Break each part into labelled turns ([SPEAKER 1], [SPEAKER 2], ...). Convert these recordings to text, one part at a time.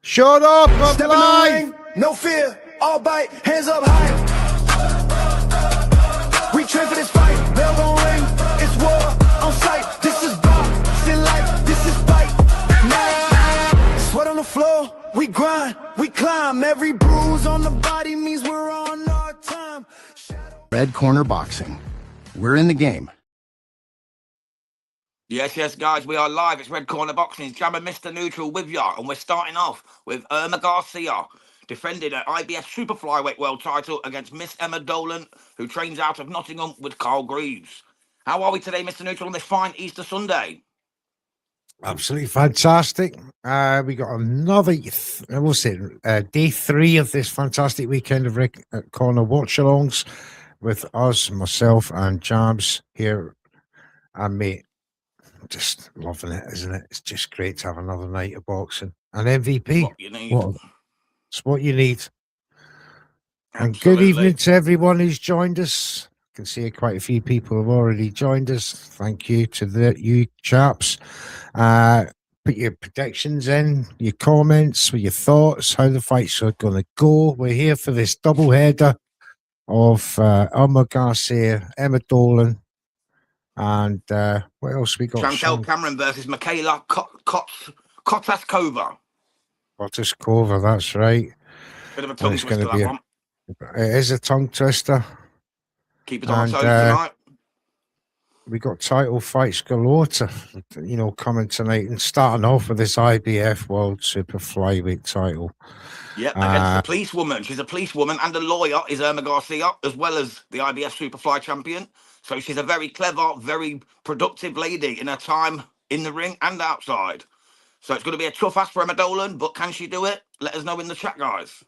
[SPEAKER 1] Shut up, I'm
[SPEAKER 2] Step in the
[SPEAKER 1] live!
[SPEAKER 2] ring, no fear, all bite, hands up high. We train for this fight, bell gon' ring, it's war on sight. This is boxing life, this is fight night. Sweat on the floor, we grind, we climb. Every bruise on the body means we're on our time.
[SPEAKER 1] Red Corner Boxing. We're in the game.
[SPEAKER 3] Yes, guys, we are live. It's Red Corner Boxing. It's Jammer Mr. Neutral with you, and we're starting off with Irma Garcia, defending her IBF Super Flyweight World title against Miss Emma Dolan, who trains out of Nottingham with Carl Greaves. How are we today, Mr. Neutral, on this fine Easter Sunday?
[SPEAKER 4] Absolutely fantastic. We got another, day 3 of this fantastic weekend of Red Corner Watchalongs with us, myself, and Jabs here. And mate, just loving it, isn't it? It's just great to have another night of boxing. An MVP.
[SPEAKER 3] What you need.
[SPEAKER 4] It's what you need. And
[SPEAKER 3] Absolutely.
[SPEAKER 4] good evening to everyone who's joined us. I can see quite a few people have already joined us. Thank you to you chaps. Put your predictions in, your comments, with your thoughts, how the fights are going to go. We're here for this double header of Irma Garcia, Emma Dolan, and what else we got?
[SPEAKER 3] Chantelle Cameron versus Michaela Kotaskova.
[SPEAKER 4] Kotaskova, that's right.
[SPEAKER 3] Bit of a tongue twister, that one.
[SPEAKER 4] It is a tongue twister.
[SPEAKER 3] Keep it on toes tonight.
[SPEAKER 4] We got title fights galore to, coming tonight, and starting off with this IBF World Super Flyweight title.
[SPEAKER 3] Yeah, against the policewoman. She's a policewoman and a lawyer, is Irma Garcia, as well as the IBF Superfly champion. So she's a very clever, very productive lady in her time in the ring and outside. So it's going to be a tough ask for Emma Dolan, but can she do it? Let us know in the chat, guys.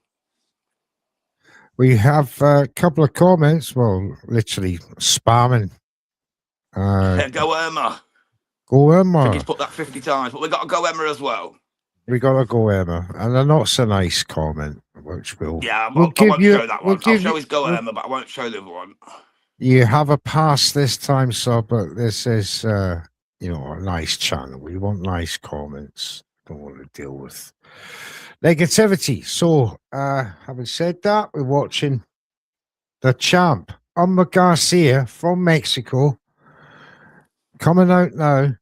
[SPEAKER 4] We have a couple of comments, well, literally spamming.
[SPEAKER 3] Go Irma.
[SPEAKER 4] Go Irma.
[SPEAKER 3] I think he's put that 50 times, but we got to go Emma as well.
[SPEAKER 4] We got to go Emma. And a not so nice comment, which we'll...
[SPEAKER 3] Yeah, I won't
[SPEAKER 4] show
[SPEAKER 3] that one. I'll show his go Emma, but I won't show the other one.
[SPEAKER 4] You have a pass this time, sir, but this is, a nice channel. We want nice comments. Don't want to deal with negativity. So, having said that, we're watching the champ, Irma Garcia from Mexico, coming out now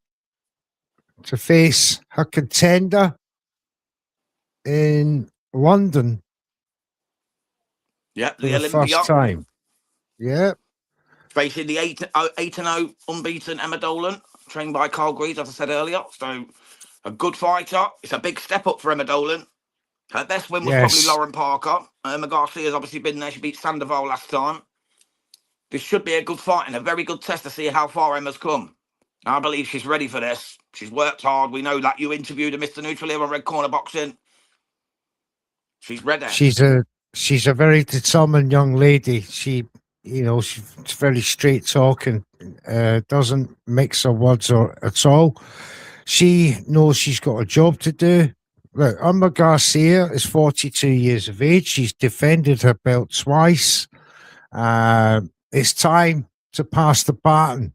[SPEAKER 4] to face her contender in London.
[SPEAKER 3] Yeah,
[SPEAKER 4] for
[SPEAKER 3] the Olympia.
[SPEAKER 4] First time. Yeah.
[SPEAKER 3] Facing the 8-0 unbeaten Emma Dolan, trained by Carl Greaves, as I said earlier. So, a good fighter. It's a big step up for Emma Dolan. Her best win was probably Lauren Parker. Irma Garcia has obviously been there. She beat Sandoval last time. This should be a good fight and a very good test to see how far Emma's come. I believe she's ready for this. She's worked hard. We know that. You interviewed her, Mr. Neutral, here on Red Corner Boxing. She's ready.
[SPEAKER 4] She's a very determined young lady. She's very straight talking, doesn't mix her words at all. She knows she's got a job to do. Look, Irma Garcia is 42 years of age. She's defended her belt twice. It's time to pass the baton,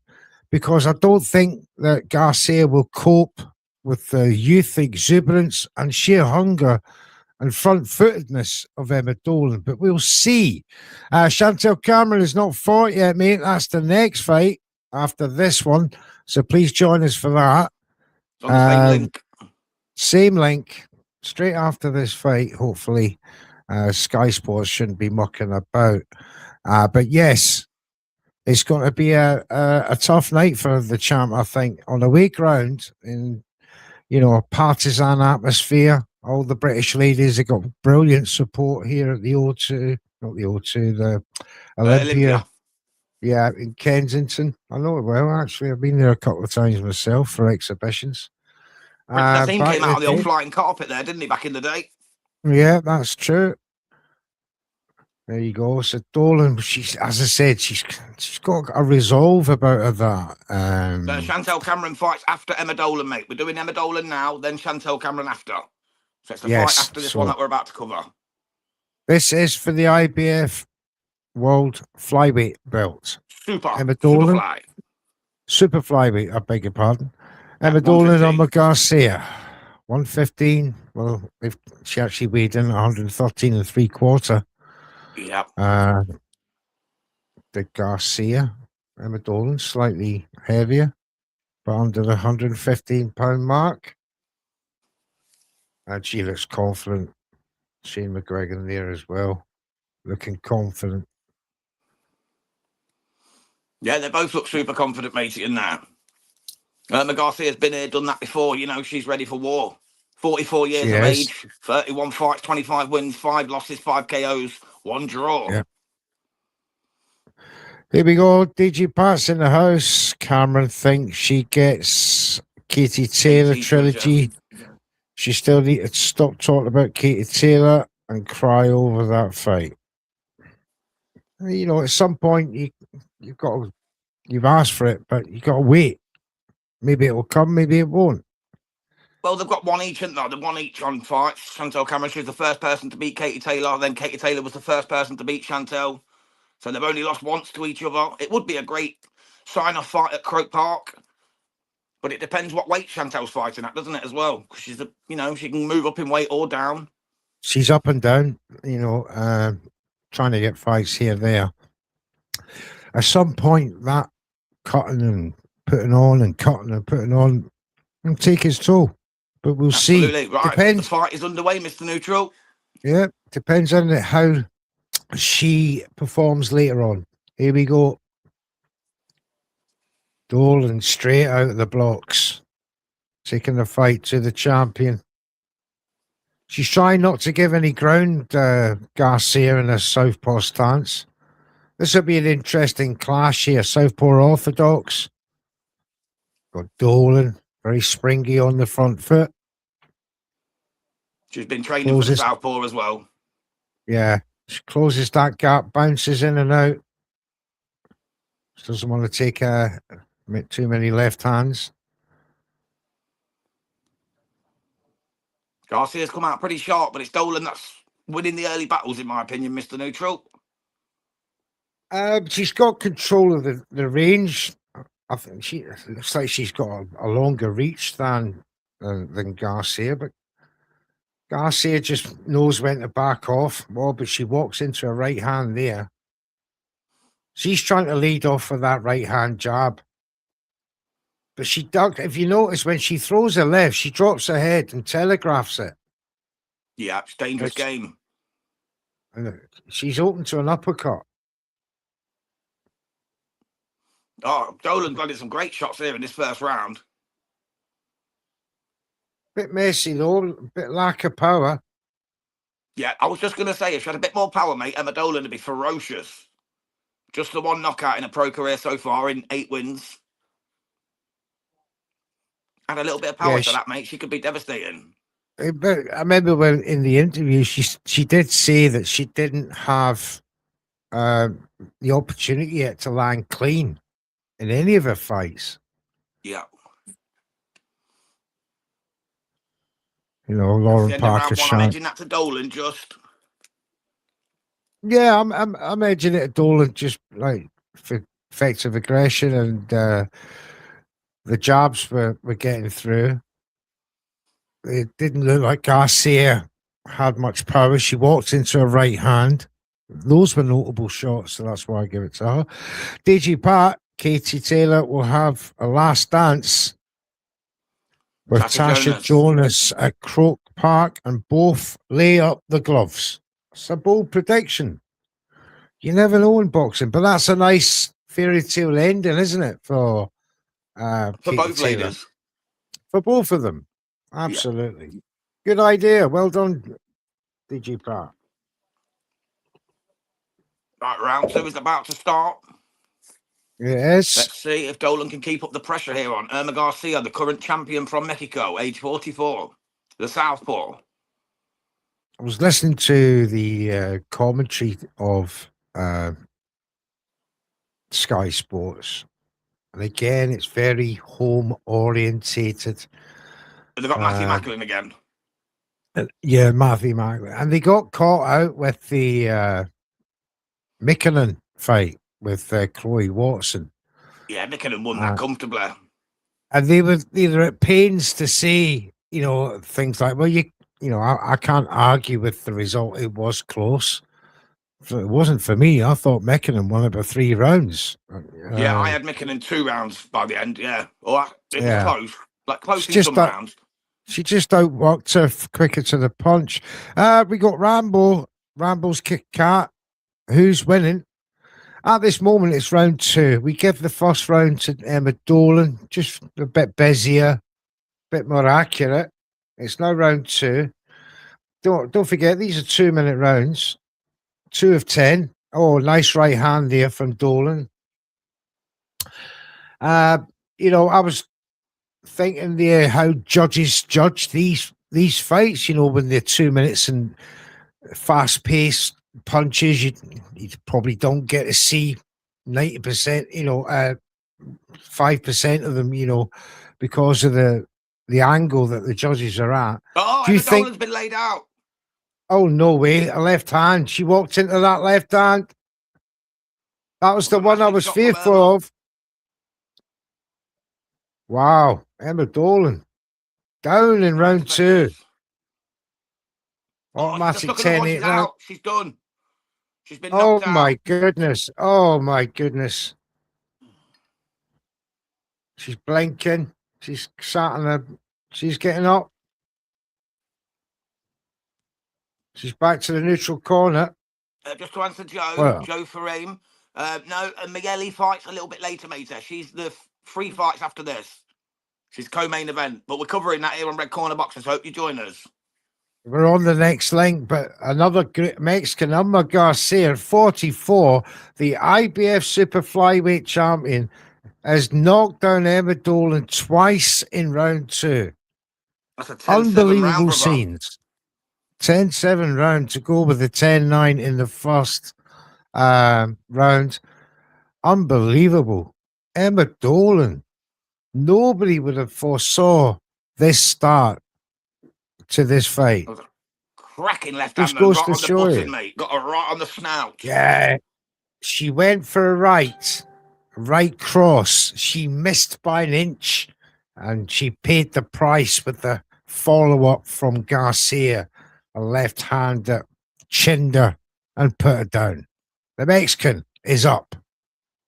[SPEAKER 4] because I don't think that Garcia will cope with the youth exuberance and sheer hunger and front-footedness of Emma Dolan, but we'll see. Chantelle Cameron is not fought yet, mate. That's the next fight after this one, so please join us for that.
[SPEAKER 3] It's on the same link.
[SPEAKER 4] Same link, straight after this fight, hopefully. Sky Sports shouldn't be mucking about. But yes, it's going to be a tough night for the champ, I think, on away ground in, a partisan atmosphere. All the British ladies have got brilliant support here at the O2, not the O2, the Olympia. Yeah, in Kensington. I know it well, actually. I've been there a couple of times myself for exhibitions.
[SPEAKER 3] Prince Nassim came out on the old flying carpet there, didn't he, back in the day?
[SPEAKER 4] Yeah, that's true. There you go. So Dolan, she's, as I said, she's got a resolve about her that.
[SPEAKER 3] So Chantelle Cameron fights after Emma Dolan, mate. We're doing Emma Dolan now, then Chantelle Cameron after. So it's the fight after this one that we're about to cover.
[SPEAKER 4] This is for the IBF World Flyweight belt.
[SPEAKER 3] Emma Dolan.
[SPEAKER 4] Super Flyweight, I beg your pardon. Emma Dolan, Irma Garcia. 115. Well, she actually weighed in 113 and 3/4.
[SPEAKER 3] Yeah.
[SPEAKER 4] The Garcia, Irma Dolan, slightly heavier, but under the 115-pound mark. And she looks confident. Shane McGregor there as well, looking confident.
[SPEAKER 3] Yeah, they both look super confident, matey, in that. Irma Garcia's been here, done that before. You know, she's ready for war. 44 years of age, 31 fights, 25 wins, 5 losses, 5 KOs, 1 draw.
[SPEAKER 4] Yeah. Here we go. DG Pat's in the house. Cameron thinks she gets Katie Taylor trilogy. She still need to stop talking about Katie Taylor and cry over that fight. You know, at some point you've asked for it, but you got to wait. Maybe it will come, maybe it won't.
[SPEAKER 3] Well, they've got one each, haven't they? They're one each on fights. Chantelle Cameron, she was the first person to beat Katie Taylor. Then Katie Taylor was the first person to beat Chantelle. So they've only lost once to each other. It would be a great sign-off fight at Croke Park. But it depends what weight Chantelle's fighting at, doesn't it, as well? Because she's, she can move up in weight or down.
[SPEAKER 4] She's up and down, trying to get fights here and there. At some point, that cutting and putting on and cutting and putting on will take its toll. But we'll
[SPEAKER 3] Absolutely.
[SPEAKER 4] see.
[SPEAKER 3] Right.
[SPEAKER 4] Depends.
[SPEAKER 3] The fight is underway, Mr. Neutral.
[SPEAKER 4] Yeah, depends on how she performs later on. Here we go. Dolan straight out of the blocks, taking the fight to the champion. She's trying not to give any ground, Garcia, in a southpaw stance. This will be an interesting clash here. Southpaw orthodox. Got Dolan, very springy on the front foot.
[SPEAKER 3] She's been training for the southpaw as well.
[SPEAKER 4] Yeah, she closes that gap, bounces in and out. She doesn't want to take too many left hands.
[SPEAKER 3] Garcia's come out pretty sharp, but it's Dolan that's winning the early battles, in my opinion, Mr. Neutral.
[SPEAKER 4] She's got control of the range. I think it looks like she's got a longer reach than Garcia, but Garcia just knows when to back off. Well, but she walks into a right hand there. She's trying to lead off with that right hand jab. But she ducked. If you notice, when she throws a left, she drops her head and telegraphs it.
[SPEAKER 3] Yeah, it's a dangerous game.
[SPEAKER 4] And she's open to an uppercut.
[SPEAKER 3] Oh, Dolan's landed some great shots here in this first round.
[SPEAKER 4] Bit messy, though. A bit lack of power.
[SPEAKER 3] Yeah, I was just going to say, if she had a bit more power, mate, Irma Dolan would be ferocious. Just the one knockout in her pro career so far in 8 wins. Add a little bit of power to that, mate. She could be devastating.
[SPEAKER 4] But I remember when in the interview, she did say that she didn't have the opportunity yet to land clean in any of her fights.
[SPEAKER 3] Yeah.
[SPEAKER 4] Lauren Parker
[SPEAKER 3] I'm edging that to Dolan just.
[SPEAKER 4] Yeah, I'm edging it to Dolan just like for effective aggression and the jabs we're getting through. It didn't look like Garcia had much power. She walked into a right hand. Those were notable shots, so that's why I give it to her. DG Pat, Katie Taylor will have a last dance with Tasha Jonas at Croke Park and both lay up the gloves. It's a bold prediction. You never know in boxing, but that's a nice fairy tale ending, isn't it? For
[SPEAKER 3] both ladies.
[SPEAKER 4] For both of them. Absolutely. Yeah. Good idea. Well done, DG Pat.
[SPEAKER 3] Right, round 2 is about to start.
[SPEAKER 4] Yes.
[SPEAKER 3] Let's see if Dolan can keep up the pressure here on Irma Garcia, the current champion from Mexico, age 44, the southpaw.
[SPEAKER 4] I was listening to the commentary of Sky Sports. And again, it's very home-orientated.
[SPEAKER 3] They've got Matthew Macklin again.
[SPEAKER 4] Yeah, Matthew Macklin. And they got caught out with the Mickelin fight with Chloe Watson.
[SPEAKER 3] Yeah, Mickelin won that comfortably.
[SPEAKER 4] And they were at pains to say things like, well, I can't argue with the result. It was close. So it wasn't for me. I thought Meckinham won about 3 rounds.
[SPEAKER 3] Yeah, I had Meckinham 2 rounds by the end. Yeah, it was close, close in some rounds.
[SPEAKER 4] She just outworked her quicker to the punch. We got Rambo. Rambo's Kit Kat. Who's winning? At this moment, it's round 2. We give the first round to Emma Dolan, just a bit busier, a bit more accurate. It's now round 2. Don't forget, these are 2-minute rounds. 2 of 10. Oh, nice right hand there from Dolan. I was thinking there how judges judge these fights. When they're 2 minutes and fast-paced punches, you probably don't get to see 90%. 5% of them. Because of the angle that the judges are at.
[SPEAKER 3] Oh, Emma Dolan's been laid out.
[SPEAKER 4] Oh, no way. A left hand. She walked into that left hand. That was the one I was fearful of. Wow. Emma Dolan. Down in round 2. Automatic 10-8 round.
[SPEAKER 3] She's done. She's been knocked out.
[SPEAKER 4] Oh, my goodness. Oh, my goodness. She's blinking. She's sat on her. She's getting up. She's back to the neutral corner.
[SPEAKER 3] Just to answer Joe Fareem. No, Miele fights a little bit later, mate. She's the 3 fights after this. She's co-main event, but we're covering that here on Red Corner Boxing, so hope you join us.
[SPEAKER 4] We're on the next link, but another great Mexican, Irma Garcia, 44, the IBF Super Flyweight champion, has knocked down Emma Dolan twice in round 2.
[SPEAKER 3] That's a 10-7
[SPEAKER 4] unbelievable
[SPEAKER 3] round,
[SPEAKER 4] scenes. 10-7 round to go with the 10-9 in the first round. Unbelievable. Emma Dolan. Nobody would have foresaw this start to this fight.
[SPEAKER 3] Cracking left hand, right on the button, mate. Got her right on the snout.
[SPEAKER 4] Yeah. She went for a right cross. She missed by an inch, and she paid the price with the follow-up from Garcia. A left hand that chinned her and put her down. The Mexican is up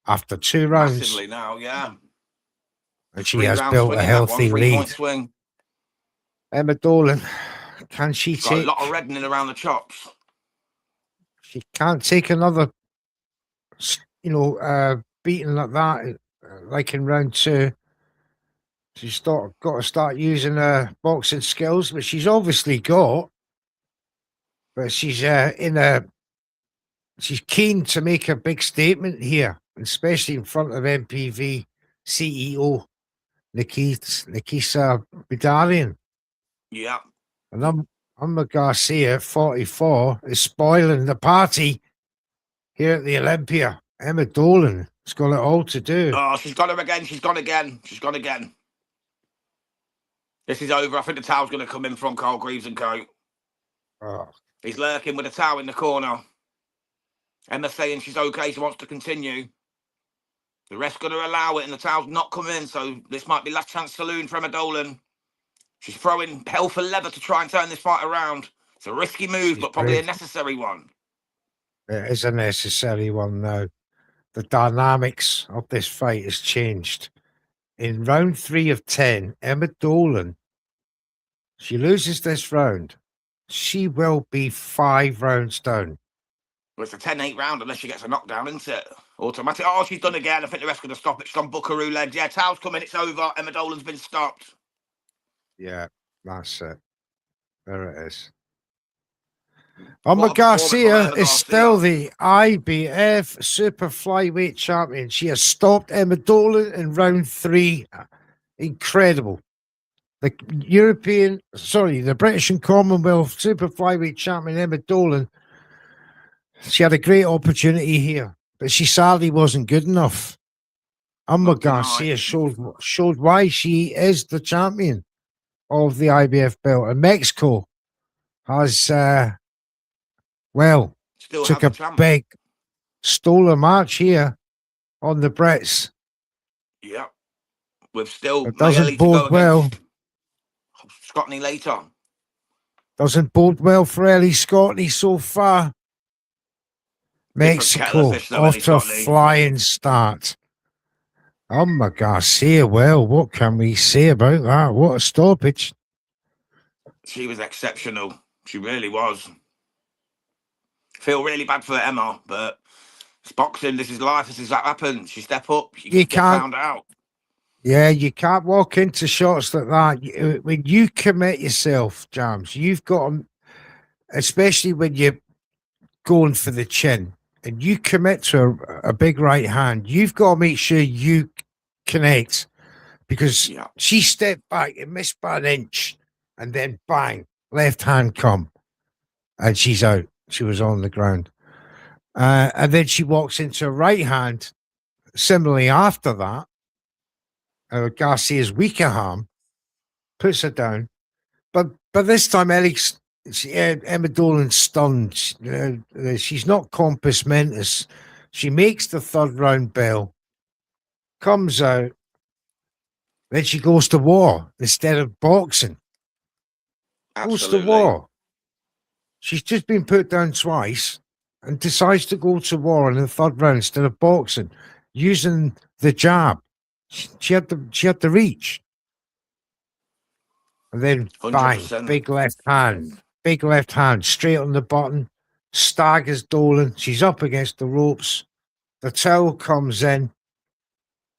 [SPEAKER 4] after 2 rounds.
[SPEAKER 3] Massively now, yeah.
[SPEAKER 4] And she has built a healthy lead.
[SPEAKER 3] Swing.
[SPEAKER 4] Emma Dolan, can she
[SPEAKER 3] take... Got a lot of reddening around the chops.
[SPEAKER 4] She can't take another, beating like that, like in round 2. She's got to start using her boxing skills, but she's obviously got. But she's she's keen to make a big statement here, especially in front of MPV CEO Nikisa Bidarian.
[SPEAKER 3] Yeah.
[SPEAKER 4] And Irma Garcia, 44, is spoiling the party here at the Olympia. Emma Dolan has got it all to do.
[SPEAKER 3] Oh, she's got her again. She's gone again. This is over. I think the towel's going to come in from Carl Greaves and co.
[SPEAKER 4] Oh.
[SPEAKER 3] He's lurking with a towel in the corner. Emma's saying she's okay. She wants to continue. The ref's going to allow it, and the towel's not come in. So this might be last chance saloon for Emma Dolan. She's throwing hell for leather to try and turn this fight around. It's a risky move, but probably a necessary one.
[SPEAKER 4] It is a necessary one now. The dynamics of this fight has changed. In round 3 of 10, Emma Dolan, she loses this round. She will be 5 rounds down.
[SPEAKER 3] Well, it's a 10-8 round unless she gets a knockdown, isn't it? Automatic. Oh, she's done again. I think the ref's going to stop it. She's on Buckaroo legs. Yeah, towel's coming. It's over. Emma Dolan's been stopped.
[SPEAKER 4] Yeah, that's it. There it is. Irma Garcia is still the IBF Super Flyweight champion. She has stopped Emma Dolan in round 3. Incredible. The British and Commonwealth Super Flyweight champion Emma Dolan, she had a great opportunity here, but she sadly wasn't good enough. Irma Garcia showed why she is the champion of the IBF belt. And Mexico has, took a big, stole a match here on the Brits.
[SPEAKER 3] Yeah. We've still...
[SPEAKER 4] It doesn't bode well.
[SPEAKER 3] Scotney later.
[SPEAKER 4] Doesn't bode well for Ellie Scotney so far. Mexico off to a flying start. Irma Garcia, well, what can we say about that? What a stoppage.
[SPEAKER 3] She was exceptional. She really was. Feel really bad for Emma, but it's boxing. This is life. This is what happens. You step up, you get found out.
[SPEAKER 4] Yeah, you can't walk into shots like that. When you commit yourself, Jams, you've got to, especially when you're going for the chin and you commit to a big right hand, you've got to make sure you connect, because she stepped back and missed by an inch, and then bang, left hand come, and she's out. She was on the ground. And then she walks into a right hand. Similarly, after that, Garcia's weaker arm puts her down. But this time, Emma Dolan's stunned. She's not compos mentis. She makes the third round bell, comes out, then she goes to war instead of boxing.
[SPEAKER 3] Absolutely.
[SPEAKER 4] Goes to war. She's just been put down twice and decides to go to war in the third round instead of boxing, using the jab. She had the reach. And then 100%. Bang, big left hand, straight on the button, staggers Dolan. She's up against the ropes. The towel comes in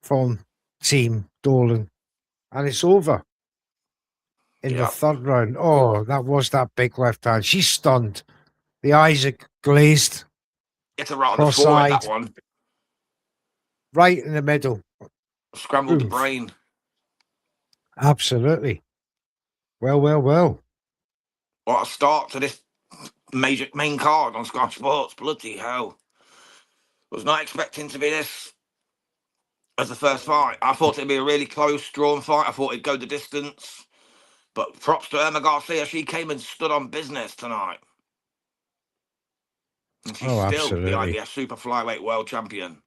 [SPEAKER 4] from Team Dolan, and it's over in the third round. Oh, that big left hand. She's stunned. The eyes are glazed.
[SPEAKER 3] It's a right on the forehead, that one.
[SPEAKER 4] Right in the middle.
[SPEAKER 3] Scrambled the brain.
[SPEAKER 4] Absolutely. Well.
[SPEAKER 3] What a start to this main card on Sky Sports. Bloody hell. Was not expecting to be this as the first fight. I thought it'd be a really close, drawn fight. I thought it'd go the distance. But props to Irma Garcia. She came and stood on business tonight. And she's still the IBF Super Flyweight World Champion,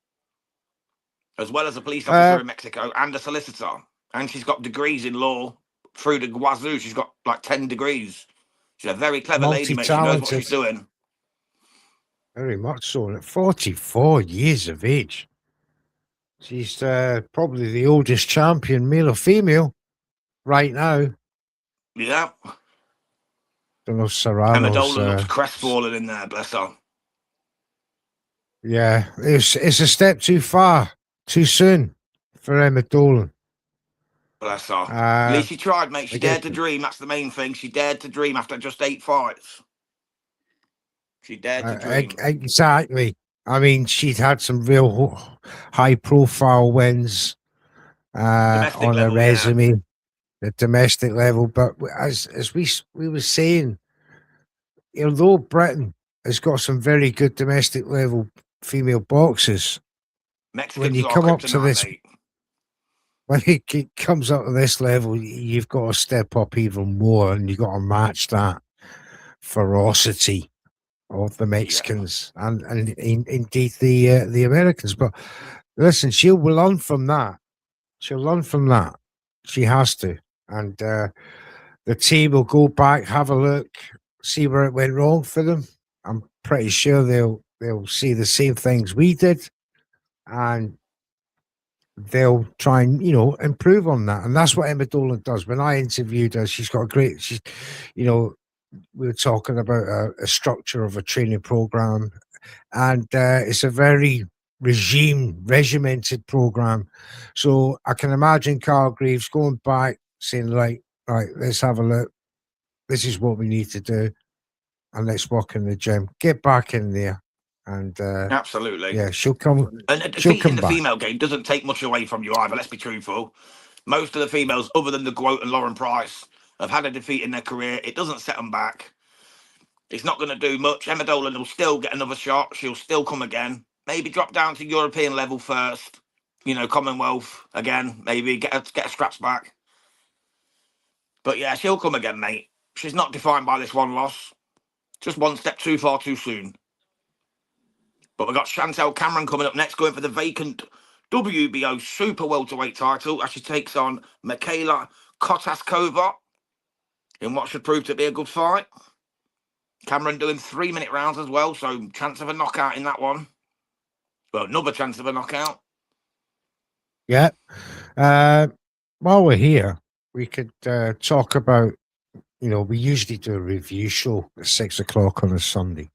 [SPEAKER 3] as well as a police officer in Mexico and a solicitor. And she's got degrees in law through the wazoo. She's got like 10 degrees. She's a very clever lady, mate. She knows what she's doing.
[SPEAKER 4] Very much so. At 44 years of age. She's probably the oldest champion, male or female, right now.
[SPEAKER 3] Yeah.
[SPEAKER 4] Don't know if Serrano's...
[SPEAKER 3] Emma Dolan looks crestfallen in there, bless her.
[SPEAKER 4] Yeah, it's a step too far, too soon for Emma Dolan.
[SPEAKER 3] Bless her. At least she tried, mate. She dared to dream. That's the main thing. She dared to dream after just 8 fights. She dared to dream.
[SPEAKER 4] Exactly. I mean, she'd had some real high-profile wins on her resume, the domestic level. But as we were saying, although Britain has got some very good domestic level female boxers, when you come up to this, when it comes up to this level, you've got to step up even more, and you've got to match that ferocity of the Mexicans and indeed the Americans. But listen, she'll learn from that. She'll learn from that. She has to. And the team will go back, have a look, see where it went wrong for them. I'm pretty sure they'll see the same things we did, and they'll try and improve on that. And that's what Emma Dolan does. When I interviewed her, she's got a great. We were talking about a structure of a training program, and it's a very regimented program. So I can imagine Carl Greaves going back saying, right, let's have a look. This is what we need to do, and let's work in the gym. Get back in there, and
[SPEAKER 3] absolutely,
[SPEAKER 4] yeah, she'll come.
[SPEAKER 3] And a defeat in the female game doesn't take much away from you either. Let's be truthful. Most of the females, other than the Grote and Lauren Price, have had a defeat in their career. It doesn't set them back. It's not going to do much. Emma Dolan will still get another shot. She'll still come again. Maybe drop down to European level first. Commonwealth again. Maybe get her scraps back. But yeah, she'll come again, mate. She's not defined by this one loss. Just one step too far too soon. But we've got Chantelle Cameron coming up next, going for the vacant WBO Super Welterweight title as she takes on Michaela Kotaskova. in what should prove to be a good fight. Cameron doing 3-minute rounds as well, so chance of a knockout in that one. Well, another chance of a knockout.
[SPEAKER 4] Yeah. While we're here, we could talk about, we usually do a review show at 6 o'clock on a Sunday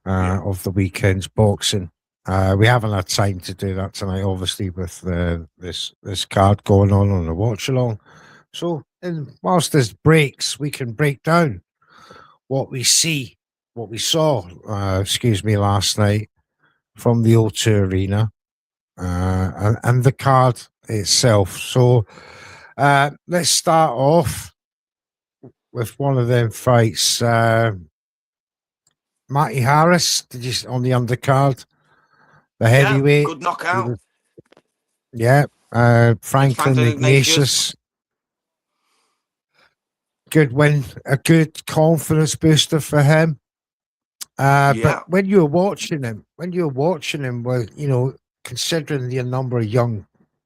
[SPEAKER 4] of the weekend's boxing. We haven't had time to do that tonight, obviously, with this card going on the Watchalong. So, whilst there's breaks, we can break down what we saw, last night from the O2 Arena and the card itself. So, let's start off with one of them fights. Matty Harris, on the undercard? The heavyweight.
[SPEAKER 3] Good knockout.
[SPEAKER 4] Franklin Ignatius. Good win, a good confidence booster for him. But when you're watching him, well, considering the number of young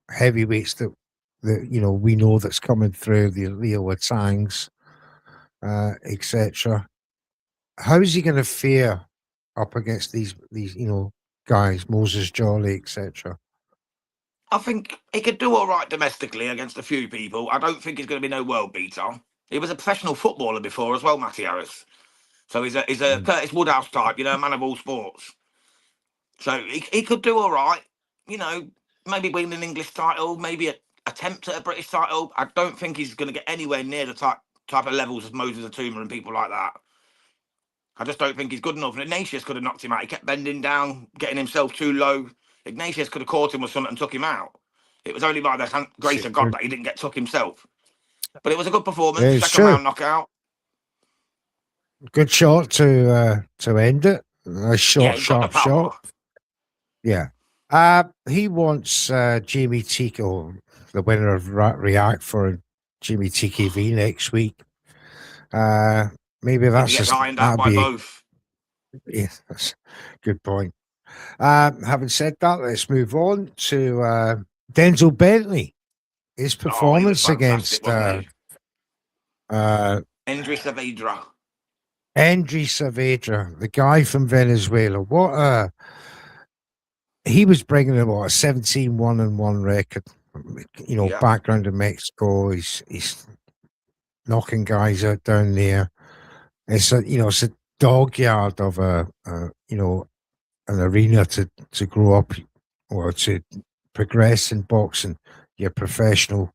[SPEAKER 4] heavyweights that we know that's coming through, the Leo Watangs, etc. How is he going to fare up against these guys, Moses Jolly, etc.?
[SPEAKER 3] I think he could do all right domestically against a few people. I don't think he's going to be no world beater. He was a professional footballer before as well, Matty Harris. So he's a Curtis Woodhouse type, a man of all sports. So he could do all right. Maybe win an English title, maybe attempt at a British title. I don't think he's going to get anywhere near the type of levels as Moses Atuma and people like that. I just don't think he's good enough. And Ignatius could have knocked him out. He kept bending down, getting himself too low. Ignatius could have caught him with something and took him out. It was only by the grace of God that he didn't get took himself. But it was a good performance. Second round knockout.
[SPEAKER 4] Good shot to end it. A short, sharp shot. Yeah. He wants Jamie Tico, the winner of React, for Jimmy TKV next week. Maybe that's just
[SPEAKER 3] ironed out by both.
[SPEAKER 4] Yeah, that's a good point. Having said that, let's move on to Denzel Bentley. His performance against
[SPEAKER 3] Endry Saavedra.
[SPEAKER 4] Endry Saavedra, the guy from Venezuela. He was bringing him a 17-1-1 record. Background in Mexico. He's knocking guys out down there. It's a dog yard of an arena to grow up or to progress in boxing, your professional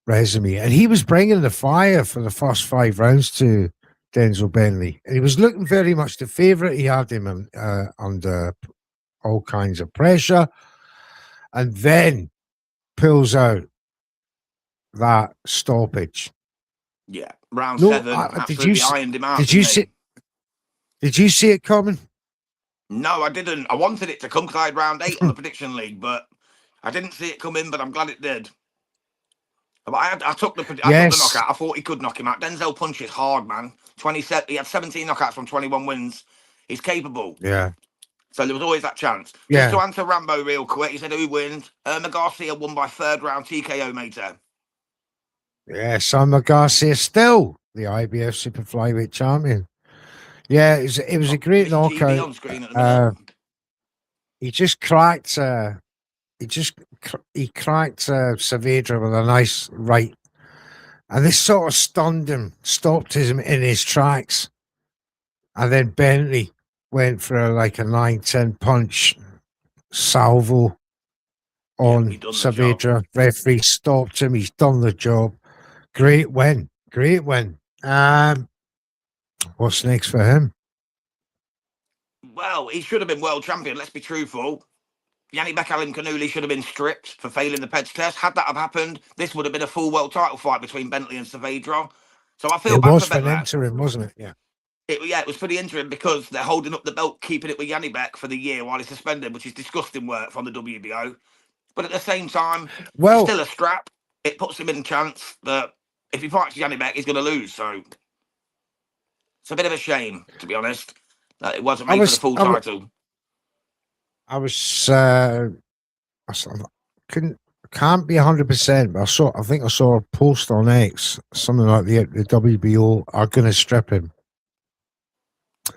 [SPEAKER 4] resume. And he was bringing the fire for the first 5 rounds to Denzel Bentley. And he was looking very much the favourite. He had him under all kinds of pressure, and then pulls out that stoppage.
[SPEAKER 3] Yeah, round 7. Absolutely ironed him out. Did you
[SPEAKER 4] see it coming?
[SPEAKER 3] No, I didn't. I wanted it to come because I had round 8 on the prediction league, but I didn't see it come in. But I'm glad it did. But I took the knockout. I thought he could knock him out. Denzel punches hard, man. 27. He had 17 knockouts from 21 wins. He's capable.
[SPEAKER 4] Yeah.
[SPEAKER 3] So there was always that chance. Just to answer Rambo real quick, he said who wins. Irma Garcia won by 3rd round TKO, mate.
[SPEAKER 4] Yes, Irma Garcia still the IBF Super Flyweight champion. Yeah, it was a great knockout.
[SPEAKER 3] on screen at the minute.
[SPEAKER 4] He just cracked. He cracked Saavedra with a nice right, and this sort of stunned him, stopped him in his tracks, and then Bentley went for a 9-10 punch salvo on Saavedra. Referee stopped him. He's done the job. Great win. What's next for him?
[SPEAKER 3] Well, he should have been world champion. Let's be truthful. Yannick Bekalim Kanuli should have been stripped for failing the PEDS test. Had that have happened, this would have been a full world title fight between Bentley and Saavedra. So I feel bad for Bentley. It was
[SPEAKER 4] for an interim, wasn't it? Yeah.
[SPEAKER 3] It was for the interim because they're holding up the belt, keeping it with Yannick Beck for the year while he's suspended, which is disgusting work from the WBO. But at the same time, it's still a strap. It puts him in chance that if he fights Yannick Beck, he's going to lose. So it's a bit of a shame, to be honest, that it wasn't made for the full title.
[SPEAKER 4] I couldn't can't be 100%, but I think I saw a post on X, something like the WBO are going to strip him.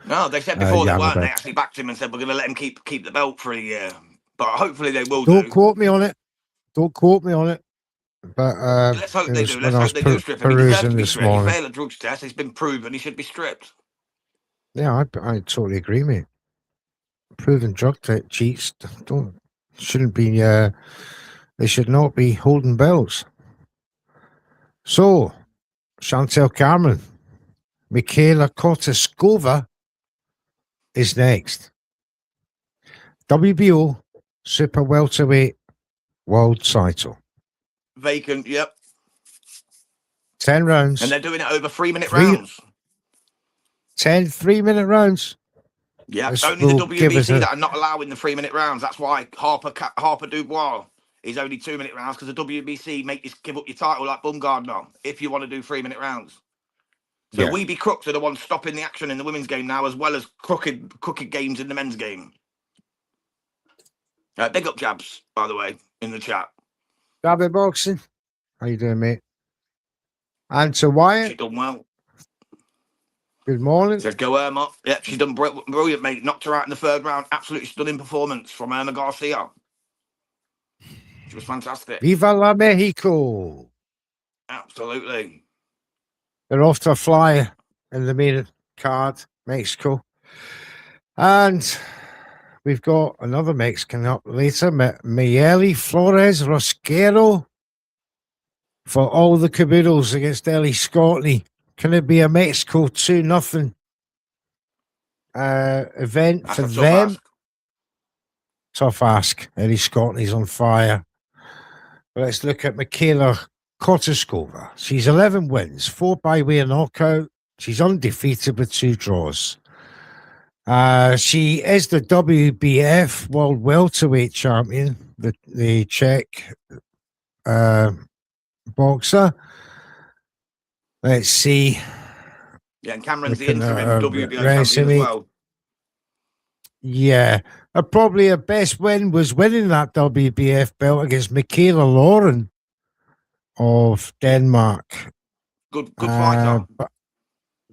[SPEAKER 3] No, they said before they weren't. They actually backed him and said we're going to let him keep the belt for a year. But hopefully they will.
[SPEAKER 4] Don't quote me on it. Don't quote me on it. But
[SPEAKER 3] let's hope they do.
[SPEAKER 4] Let's
[SPEAKER 3] hope they do strip him. He deserves to be stripped. He failed a drugs test. It's been proven. He should be stripped.
[SPEAKER 4] Yeah, I totally agree, mate. Proven drug cheats shouldn't be. They should not be holding belts. So, Chantelle Cameron, Michaela Kotaskova is next. WBO Super Welterweight World Title.
[SPEAKER 3] Vacant, yep.
[SPEAKER 4] 10 rounds.
[SPEAKER 3] And they're doing it over 3-minute rounds.
[SPEAKER 4] 10 3-minute rounds.
[SPEAKER 3] Yeah, only the WBC that are not allowing the 3-minute rounds. That's why Harper Dubois is only 2-minute rounds, because the WBC make you give up your title like Bumgardner if you want to do 3-minute rounds. So We Be Crooks are the ones stopping the action in the women's game now, as well as crooked games in the men's game. Big up Jabs, by the way, in the chat.
[SPEAKER 4] Jabby Boxing. How you doing, mate? And to Wyatt.
[SPEAKER 3] She done well.
[SPEAKER 4] Good morning.
[SPEAKER 3] Said go Irma. Yeah, she's done brilliant, mate. Knocked her out in the 3rd round. Absolutely stunning performance from Irma Garcia. She was fantastic.
[SPEAKER 4] Viva la Mexico.
[SPEAKER 3] Absolutely.
[SPEAKER 4] They're off to a fly in the main card, Mexico. And we've got another Mexican up later, Mayeli Flores Rosquero, for all the caboodles against Ellie Scotney. Can it be a Mexico 2-0 event for them? Tough ask. Ellie Scotney's on fire. But let's look at Michaela Kotaskova. She's 11 wins, 4 by way of knockout. She's undefeated with 2 draws. She is the WBF World Welterweight Champion, the Czech boxer. Let's see.
[SPEAKER 3] Yeah, and Cameron's the interim WBO champion as well.
[SPEAKER 4] Yeah. Probably her best win was winning that WBF belt against Michaela Lauren of Denmark.
[SPEAKER 3] Good fighter.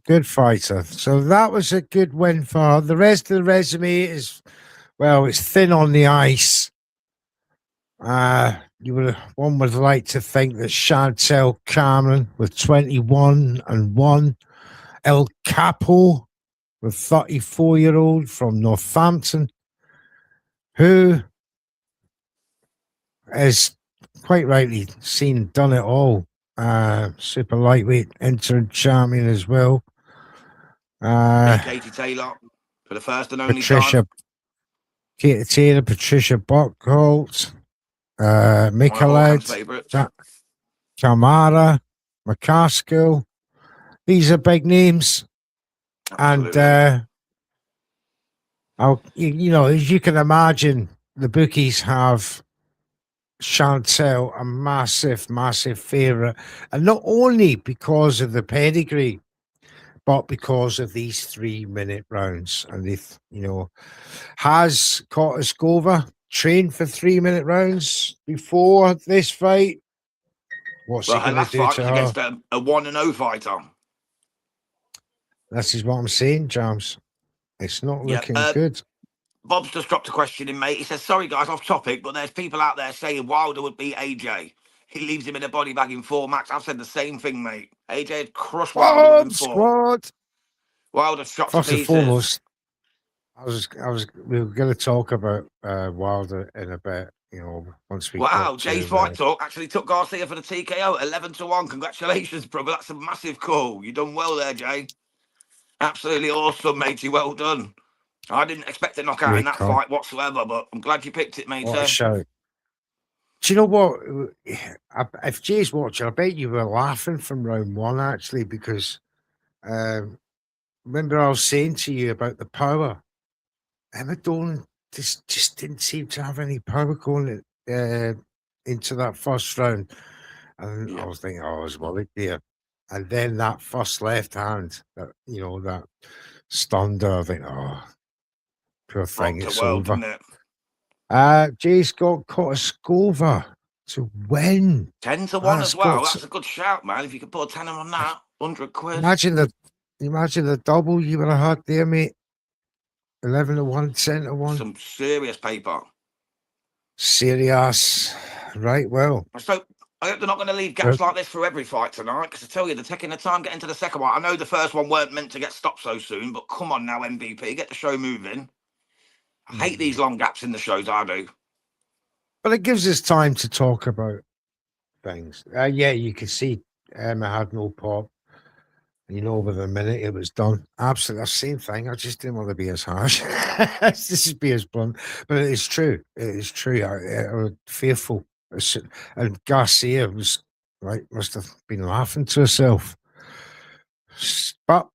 [SPEAKER 4] Good fighter. So that was a good win for her. The rest of the resume is, well, it's thin on the ice. One would like to think that Chantelle Cameron with 21-1, El Capo with 34-year-old from Northampton, who is quite rightly done it all. Super lightweight interim champion as well.
[SPEAKER 3] Katie Taylor for the first and only time.
[SPEAKER 4] Katie Taylor, Patricia Buchholz, Michaela Kamara, McCaskill. These are big names. Absolutely. And as you can imagine, the bookies have Chantelle a massive favourite, and not only because of the pedigree, but because of these 3-minute rounds. And has Kotaskova trained for 3-minute rounds before this fight? What's he going to do to her?
[SPEAKER 3] Against a 1-0 fighter.
[SPEAKER 4] This is what I'm saying, James. It's not looking good.
[SPEAKER 3] Bob's just dropped a question in, mate. He says, sorry, guys, off topic, but there's people out there saying Wilder would beat AJ. He leaves him in a body bag in 4 max. I've said the same thing, mate. AJ had crushed Wilder in 4.
[SPEAKER 4] Squad.
[SPEAKER 3] Wilder shot
[SPEAKER 4] First
[SPEAKER 3] to
[SPEAKER 4] and foremost, we were going to talk about Wilder in a bit, once we...
[SPEAKER 3] Wow, Jay's Fight Talk actually took Garcia for the TKO, 11-1. Congratulations, brother. That's a massive call. You done well there, Jay. Absolutely awesome, matey. Well done. I didn't expect a knockout in that fight whatsoever, but I'm glad you picked it, mate.
[SPEAKER 4] What a shout. Do you know what? If Jay's watching, I bet you were laughing from round 1, actually, because remember I was saying to you about the power. Emma Dolan just didn't seem to have any power going into that first round. And I was thinking, oh, it's well, dear. And then that first left hand, that stunned her. I think, oh, poor thing, it's over. Jay's got Kotaskova to win.
[SPEAKER 3] 10 to 1
[SPEAKER 4] That's
[SPEAKER 3] as well.
[SPEAKER 4] got
[SPEAKER 3] That's a good shout, man. If you could put a 10 on that, 100 quid.
[SPEAKER 4] Imagine the double you would have had there, mate. 11 to 1, 10 to 1.
[SPEAKER 3] Some serious paper.
[SPEAKER 4] Serious. Right, well.
[SPEAKER 3] So I hope they're not going to leave gaps like this for every fight tonight, because I tell you, they're taking the time getting to the second one. I know the first one weren't meant to get stopped so soon, but come on now, MVP, get the show moving. I hate these long gaps in the shows, I do.
[SPEAKER 4] But it gives us time to talk about things. Yeah, you can see Emma had no pop. Within a minute it was done. Absolutely the same thing. I just didn't want to be as harsh. This is be as blunt. But it is true. It is true. I was fearful. And Garcia was must have been laughing to herself. But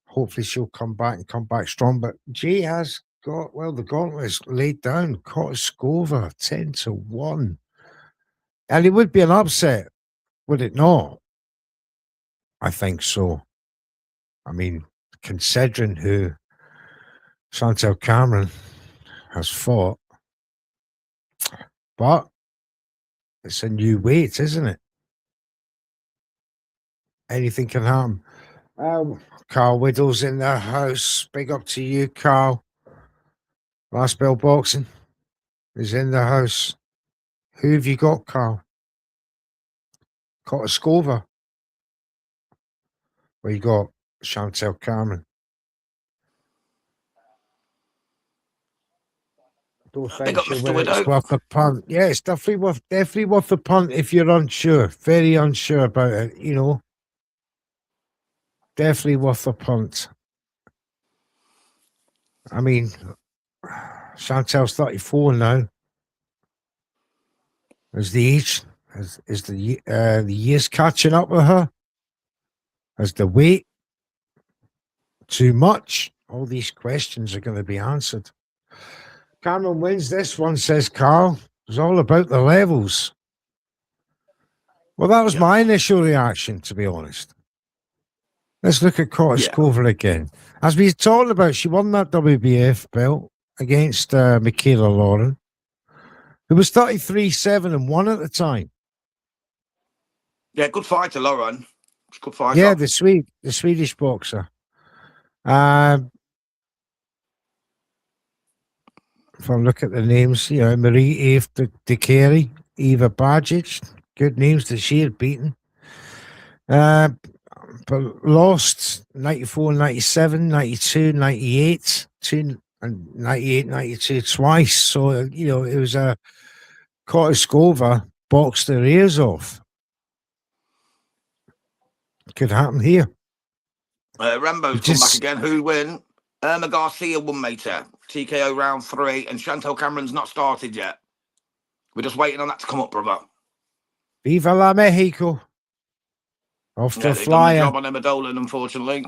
[SPEAKER 4] hopefully she'll come back strong. But Jay has got the gauntlet is laid down. Kotaskova 10 to 1. And it would be an upset, would it not? I think so. I mean, considering who Chantelle Cameron has fought, but it's a new weight, isn't it? Anything can happen. Carl Widow's in the house. Big up to you, Carl. Last Bell Boxing is in the house. Who have you got, Carl? Kotaskova. Well, you got Chantelle Cameron. Don't think it's worth the punt. Yeah, it's definitely worth the punt if you're unsure. Very unsure about it, Definitely worth the punt. I mean, Chantelle's 34 now. Is the age is the years catching up with her? Is the weight too much? All these questions are going to be answered. Cameron wins this one, says Carl. It's all about the levels. Well, that was my initial reaction, to be honest. Let's look at Kotaskova again. As we talked about, she won that WBF belt against Michaela Lauren, who was 33-7-1 at the time.
[SPEAKER 3] Yeah, good fighter, Lauren. Good fighter.
[SPEAKER 4] Yeah, the Swedish boxer. If I look at the names, Marie Eve de Carey, Eva Bajic, good names that she had beaten. But lost 94, 97, 92, 98, 98, 92 twice. So, it was a Kotaskova boxed their ears off. Could happen here.
[SPEAKER 3] Rambo's come back again. Who win? Irma Garcia won, mate. TKO round 3, and Chantelle Cameron's not started yet. We're just waiting on that to come up, brother.
[SPEAKER 4] Viva la Mexico. Off the flyer.
[SPEAKER 3] Done the job on Emma Dolan, unfortunately.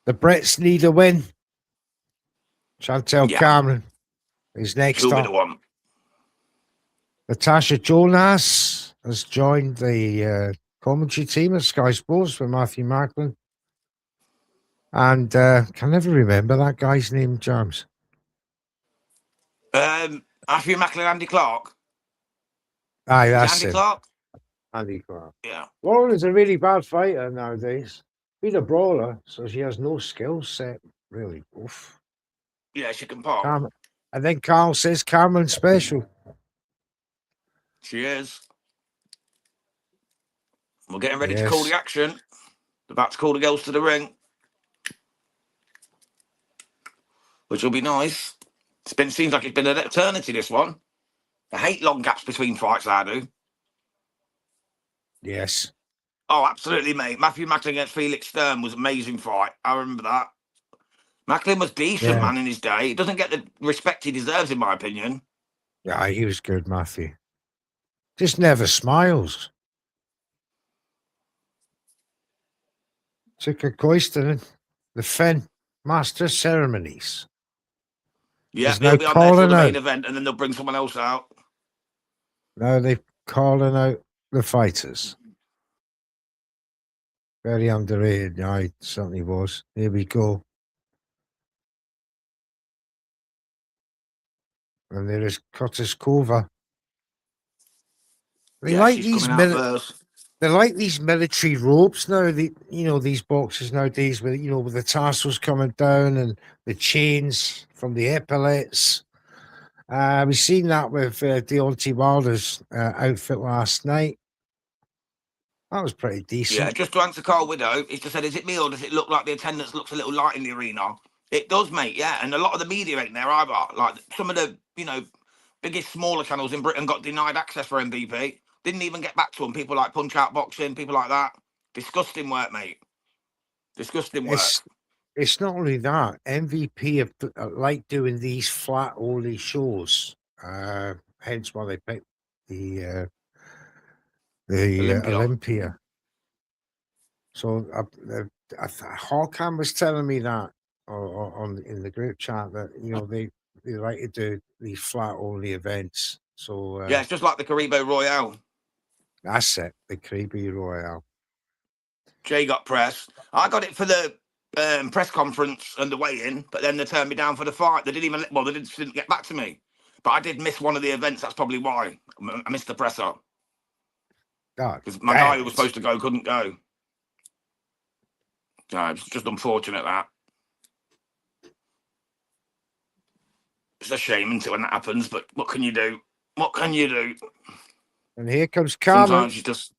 [SPEAKER 4] The Brits need a win. Chantelle Cameron is next
[SPEAKER 3] She'll
[SPEAKER 4] up.
[SPEAKER 3] be the one.
[SPEAKER 4] Natasha Jonas has joined the commentary team at Sky Sports with Matthew Macklin. And can never remember that guy's name, James.
[SPEAKER 3] Matthew Macklin, Andy Clark.
[SPEAKER 4] Aye, that's
[SPEAKER 3] Andy
[SPEAKER 4] him.
[SPEAKER 3] Clark?
[SPEAKER 4] Andy Clark.
[SPEAKER 3] Yeah.
[SPEAKER 4] Lauren is a really bad fighter nowadays. Been a brawler, so she has no skill set, really. Oof.
[SPEAKER 3] Yeah, she can pop.
[SPEAKER 4] And then Carl says Cameron's special.
[SPEAKER 3] She is. We're getting ready to call the action. About to call the girls to the ring. Which will be nice. Seems like it's been an eternity, this one. I hate long gaps between fights, I do.
[SPEAKER 4] Yes.
[SPEAKER 3] Oh, absolutely, mate. Matthew Macklin against Felix Stern was an amazing fight. I remember that. Macklin was decent, man, in his day. He doesn't get the respect he deserves, in my opinion.
[SPEAKER 4] Yeah, he was good, Matthew. Just never smiles. Took a Coyston, the Finn Master Ceremonies.
[SPEAKER 3] Yeah, they'll be on there for the main event, and then they'll bring someone else out.
[SPEAKER 4] Now they're calling out the fighters. Very underrated. Yeah, it certainly was. Here we go. And there is Kotaskova. They
[SPEAKER 3] Yeah,
[SPEAKER 4] like
[SPEAKER 3] she's
[SPEAKER 4] these
[SPEAKER 3] coming out first.
[SPEAKER 4] they're like these military robes now. These boxes nowadays with the tassels coming down and the chains from the epaulets. We've seen that with Deontay Wilder's outfit last night. That was pretty decent.
[SPEAKER 3] Yeah, just to answer Carl Widow, he just said, is it me or does it look like the attendance looks a little light in the arena? It does, mate, yeah. And a lot of the media ain't there either. Like some of the, biggest smaller channels in Britain got denied access for MVP. Didn't even get back to them. People like Punch Out Boxing, people like that. Disgusting work, mate. Disgusting work.
[SPEAKER 4] It's not only that. MVP have like doing these flat only shows. Hence why they picked the Olympia. So Hawkham was telling me that in the group chat that they like to do these flat only events. So
[SPEAKER 3] yeah, it's just like the Caribou Royale.
[SPEAKER 4] That's it, the Caribou Royale.
[SPEAKER 3] Jay got press. I got it for the press conference and the weigh-in, but then they turned me down for the fight. They didn't get back to me. But I did miss one of the events. That's probably why I missed the presser. Because my guy who was supposed to go couldn't go. So it's just unfortunate that. It's a shame until when that happens, but what can you do? What can you do?
[SPEAKER 4] And here comes Carmen.
[SPEAKER 3] Sometimes you just...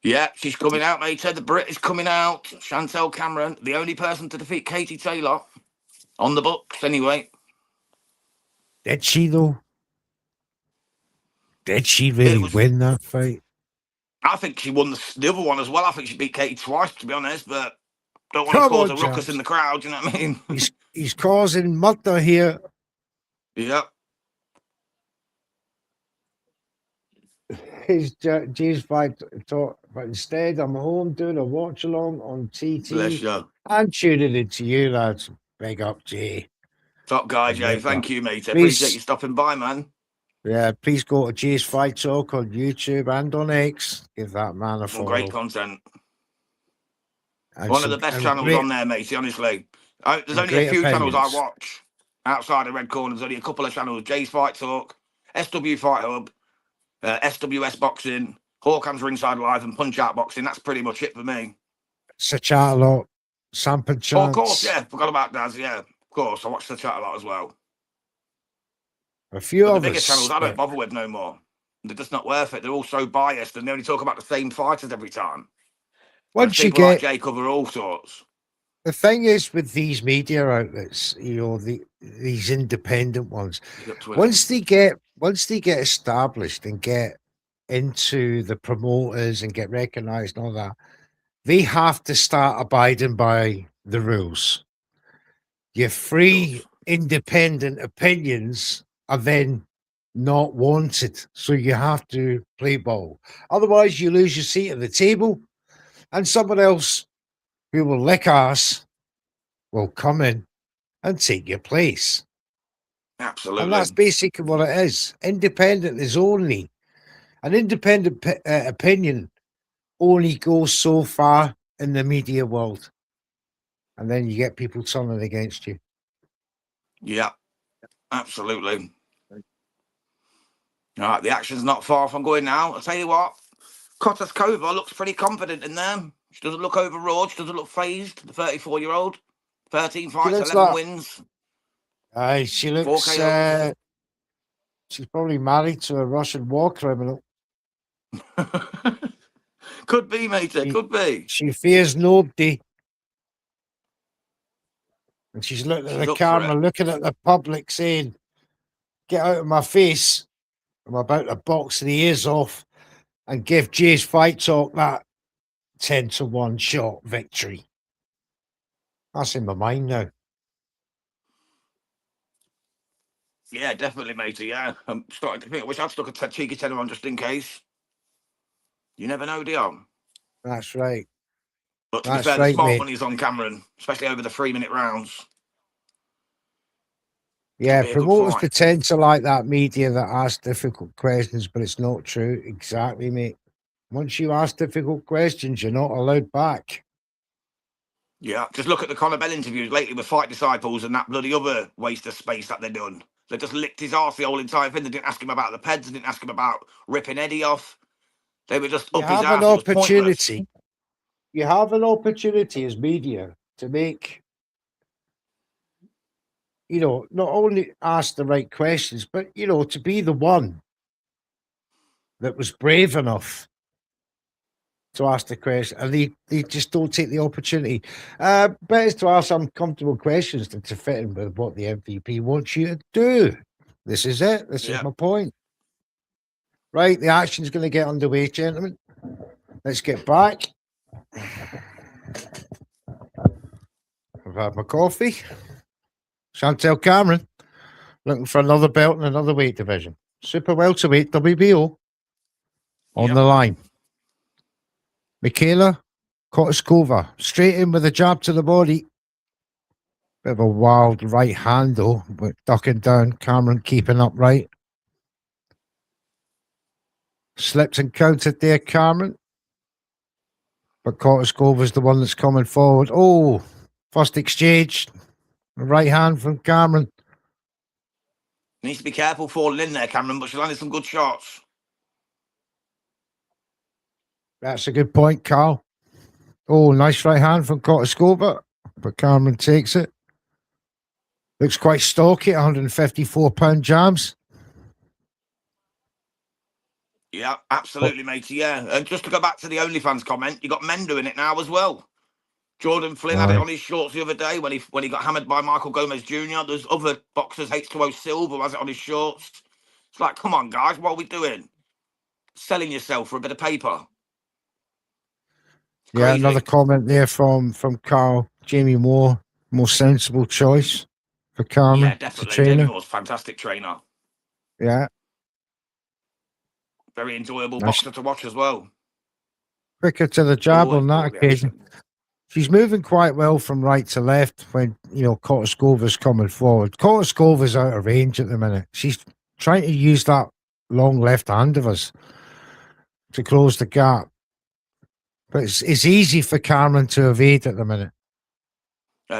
[SPEAKER 3] Yeah, she's coming out, mate. The Brit is coming out. Chantelle Cameron, the only person to defeat Katie Taylor. On the books, anyway.
[SPEAKER 4] Did she, though? Did she really win that fight?
[SPEAKER 3] I think she won the other one as well. I think she beat Katie twice, to be honest, but don't want to cause a ruckus in the crowd, you know what I mean?
[SPEAKER 4] He's causing murder here.
[SPEAKER 3] Yeah.
[SPEAKER 4] His Jay's fight talk, but instead I'm home doing a watch along on TT.
[SPEAKER 3] Bless you.
[SPEAKER 4] And tuning into you, lads. Big up, Jay.
[SPEAKER 3] Top guy, Jay. Thank you, mate. I appreciate you stopping by, man.
[SPEAKER 4] Yeah, please go to Jay's Fight Talk on YouTube and on X. Give that man a follow.
[SPEAKER 3] Great content. One of the best channels on there, matey, honestly. There's only a few channels I watch outside of Red Corner. There's only a couple of channels. Jay's Fight Talk, SW Fight Hub, SWS Boxing, Hawkham's Ringside Live, and Punch Out Boxing. That's pretty much it for me.
[SPEAKER 4] It's a chat a lot. Sample chance.
[SPEAKER 3] Oh, of course, yeah. Forgot about Daz, yeah. Of course, I watch the chat a lot as well.
[SPEAKER 4] A few of
[SPEAKER 3] the bigger channels I don't bother with no more. They're just not worth it. They're all so biased and they only talk about the same fighters every time.
[SPEAKER 4] Once you
[SPEAKER 3] people like Jay cover all sorts.
[SPEAKER 4] The thing is with these media outlets, these independent ones, once they get established and get into the promoters and get recognized and all that, they have to start abiding by the rules. Your free independent opinions are then not wanted. So you have to play ball. Otherwise, you lose your seat at the table and someone else who will lick ass will come in and take your place.
[SPEAKER 3] Absolutely.
[SPEAKER 4] And that's basically what it is. Independent is only an independent opinion only goes so far in the media world. And then you get people turning against you.
[SPEAKER 3] Yeah, absolutely. All right, the action's not far from going now. I'll tell you what, Kotaskova looks pretty confident in there. She doesn't look overawed. She doesn't look phased. The 34-year-old, 13 fights, 11 wins.
[SPEAKER 4] She looks. She's probably married to a Russian war criminal.
[SPEAKER 3] Could be, matey. Could be.
[SPEAKER 4] She fears nobody. And she's looking at the camera, looking at the public, saying, "Get out of my face. I'm about to box the ears off and give Jay's Fight Talk that 10-1 shot victory." That's in my mind now.
[SPEAKER 3] Yeah, definitely, matey. Yeah, I'm starting to think I wish I'd stuck a cheeky tenner on just in case. You never know, do you?
[SPEAKER 4] That's right.
[SPEAKER 3] But to be fair, the smart money's on Cameron, especially over the 3-minute rounds.
[SPEAKER 4] Yeah, promoters pretend to like that media that ask difficult questions, but it's not true. Exactly, mate. Once you ask difficult questions, you're not allowed back.
[SPEAKER 3] Yeah, just look at the Conor Bell interviews lately with Fight Disciples and that bloody other waste of space that they've done. They just licked his arse the whole entire thing. They didn't ask him about the peds. They didn't ask him about ripping Eddie off. They were just
[SPEAKER 4] You
[SPEAKER 3] up his
[SPEAKER 4] have an
[SPEAKER 3] ass. It was pointless.
[SPEAKER 4] opportunity. You have an opportunity as media to make, not only ask the right questions, but, to be the one that was brave enough to ask the question. And they just don't take the opportunity. Better to ask some comfortable questions than to fit in with what the MVP wants you to do. This is it. This is my point. Right, the action's going to get underway, gentlemen. Let's get back. I've had my coffee. Chantelle Cameron looking for another belt in another weight division. Super welterweight WBO on the line. Michaela Kotaskova straight in with a jab to the body. Bit of a wild right hand though, but ducking down. Cameron keeping upright. Slipped and countered there, Cameron. But Kotaskova's the one that's coming forward. Oh, first exchange. Right hand from Cameron.
[SPEAKER 3] Needs to be careful falling in there, Cameron, but she's landed some good shots.
[SPEAKER 4] That's a good point, Carl. Oh, nice right hand from Kotaskova, but Cameron takes it. Looks quite stocky, 154-pound jabs.
[SPEAKER 3] Yeah, absolutely, matey, yeah. And just to go back to the OnlyFans comment, you got men doing it now as well. Jordan Flynn had it on his shorts the other day when he got hammered by Michael Gomez Jr. There's other boxers, H2O Silva has it on his shorts. It's like, come on, guys, what are we doing? Selling yourself for a bit of paper.
[SPEAKER 4] Yeah, another comment there from Carl. Jamie Moore, more sensible choice for Cameron.
[SPEAKER 3] Yeah, definitely. Jamie Moore's fantastic trainer.
[SPEAKER 4] Yeah.
[SPEAKER 3] Very enjoyable boxer to watch as well.
[SPEAKER 4] Quicker to the jab on that occasion. She's moving quite well from right to left when, Kotaskova's coming forward. Kotaskova's out of range at the minute. She's trying to use that long left hand of us to close the gap. But it's easy for Cameron to evade at the minute.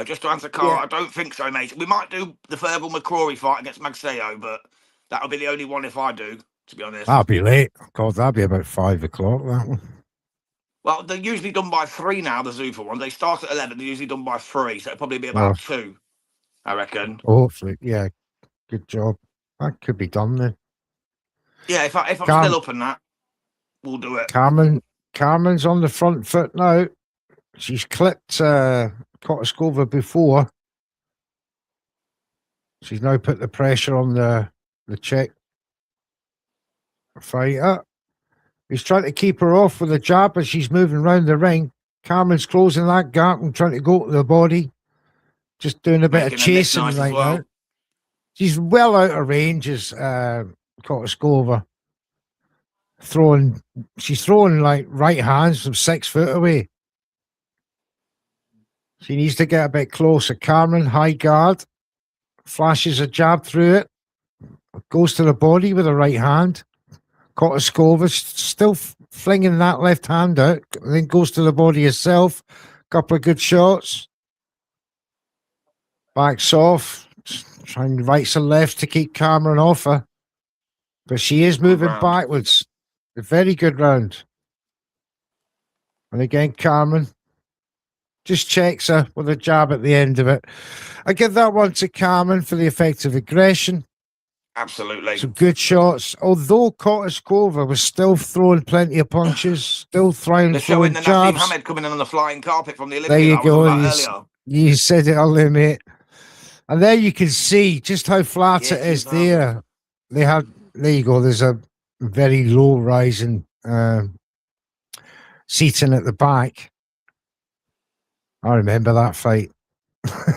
[SPEAKER 3] Just to answer Carl, I don't think so, mate. We might do the Fergal McCrory fight against Magseo, but that'll be the only one if I do, to be honest.
[SPEAKER 4] That'll be late. God, that'll be about 5 o'clock, that one.
[SPEAKER 3] Well, they're usually done by 3 now, the Zuffa ones. They start at 11. They're usually done by 3, so it'll probably be about 2, I reckon.
[SPEAKER 4] Hopefully, yeah. Good job. That could be done then.
[SPEAKER 3] Yeah, if I'm still up in that, we'll do it.
[SPEAKER 4] Cameron's on the front foot now. She's clipped Kotaskova before. She's now put the pressure on the Czech fighter. He's trying to keep her off with a jab as she's moving around the ring. Cameron's closing that gap and trying to go to the body. Just doing a bit of chasing right now. She's well out of range as Kotaskova. She's throwing like right hands from 6 foot away. She needs to get a bit closer. Cameron, high guard, flashes a jab through it, goes to the body with a right hand. Kotaskova still flinging that left hand out, then goes to the body herself. Couple of good shots. Backs off, trying rights and lefts to keep Cameron off her. But she is moving backwards. A very good round. And again, Cameron just checks her with a jab at the end of it. I give that one to Cameron for the effective aggression.
[SPEAKER 3] Absolutely.
[SPEAKER 4] Some good shots. Although Kotaskova was still throwing plenty of punches, still throwing
[SPEAKER 3] jabs.
[SPEAKER 4] Naseem
[SPEAKER 3] Hamed coming in on the flying carpet from the Olympia.
[SPEAKER 4] There you go. You said it earlier, mate. And there you can see just how flat it is there. There you go. There's a very low rising seating at the back. I remember that fight.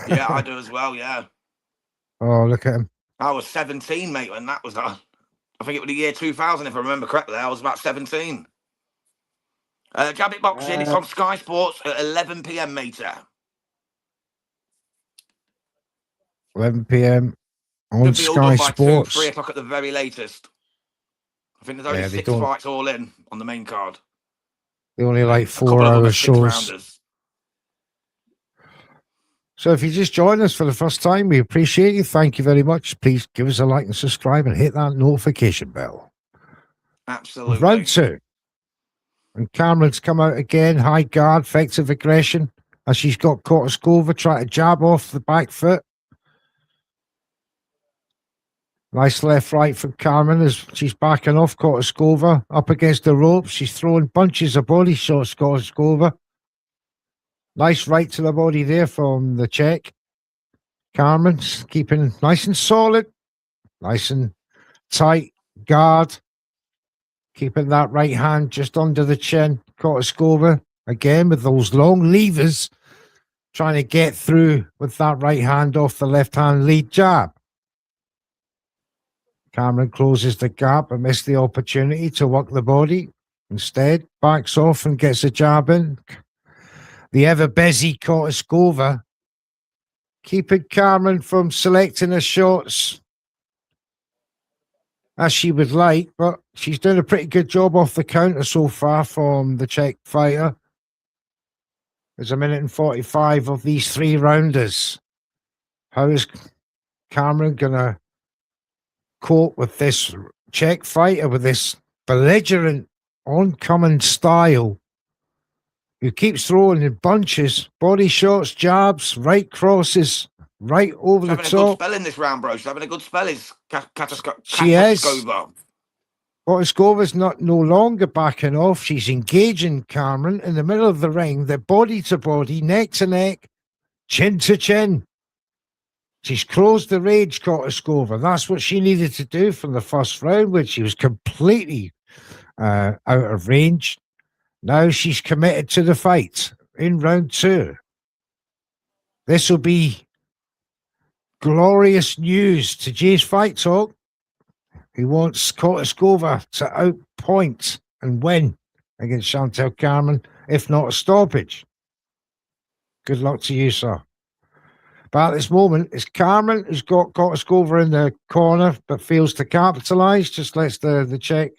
[SPEAKER 3] Yeah, I do as well, yeah.
[SPEAKER 4] Oh, look at him.
[SPEAKER 3] I was 17, mate, when that was I think it was the year 2000, if I remember correctly. I was about 17. Jab It Boxing, it's on Sky Sports at 11 p.m, mate.
[SPEAKER 4] 11 p.m. on Sky Sports.
[SPEAKER 3] 3 o'clock at the very latest. I think there's only 6 fights all in on the main card.
[SPEAKER 4] They only like 4-hour shows. So if you just joined us for the first time, we appreciate you. Thank you very much. Please give us a like and subscribe and hit that notification bell.
[SPEAKER 3] Absolutely.
[SPEAKER 4] Round 2. And Cameron's come out again, high guard, effective aggression, as she's got Kotaskova trying to jab off the back foot. Nice left right from Cameron as she's backing off Kotaskova up against the ropes. She's throwing bunches of body shots, Kotaskova. Nice right to the body there from the Czech. Cameron's keeping nice and solid, nice and tight guard. Keeping that right hand just under the chin. Kotaskova, again, with those long levers, trying to get through with that right hand off the left hand lead jab. Cameron closes the gap and missed the opportunity to work the body. Instead, backs off and gets a jab in. The ever busy Kotaskova keeping Cameron from selecting her shots as she would like, but she's doing a pretty good job off the counter so far from the Czech fighter. There's 1:45 of these 3 rounders. How is Cameron going to cope with this Czech fighter, with this belligerent oncoming style, who keeps throwing in bunches, body shots, jabs, right crosses, right over the top.
[SPEAKER 3] She's having a good spell in this round, bro. She's having a good spell.
[SPEAKER 4] She is. Kotaskova's no longer backing off. She's engaging Cameron in the middle of the ring. They're body to body, neck to neck, chin to chin. She's closed the rage, Kotaskova. That's what she needed to do from the first round, which she was completely out of range. Now she's committed to the fight in round 2. This will be glorious news to Jay's Fight Talk. He wants Kotaskova to outpoint and win against Chantelle Cameron, if not a stoppage. Good luck to you, sir. But at this moment, it's Cameron who's got Kotaskova in the corner, but fails to capitalise, just lets the Czech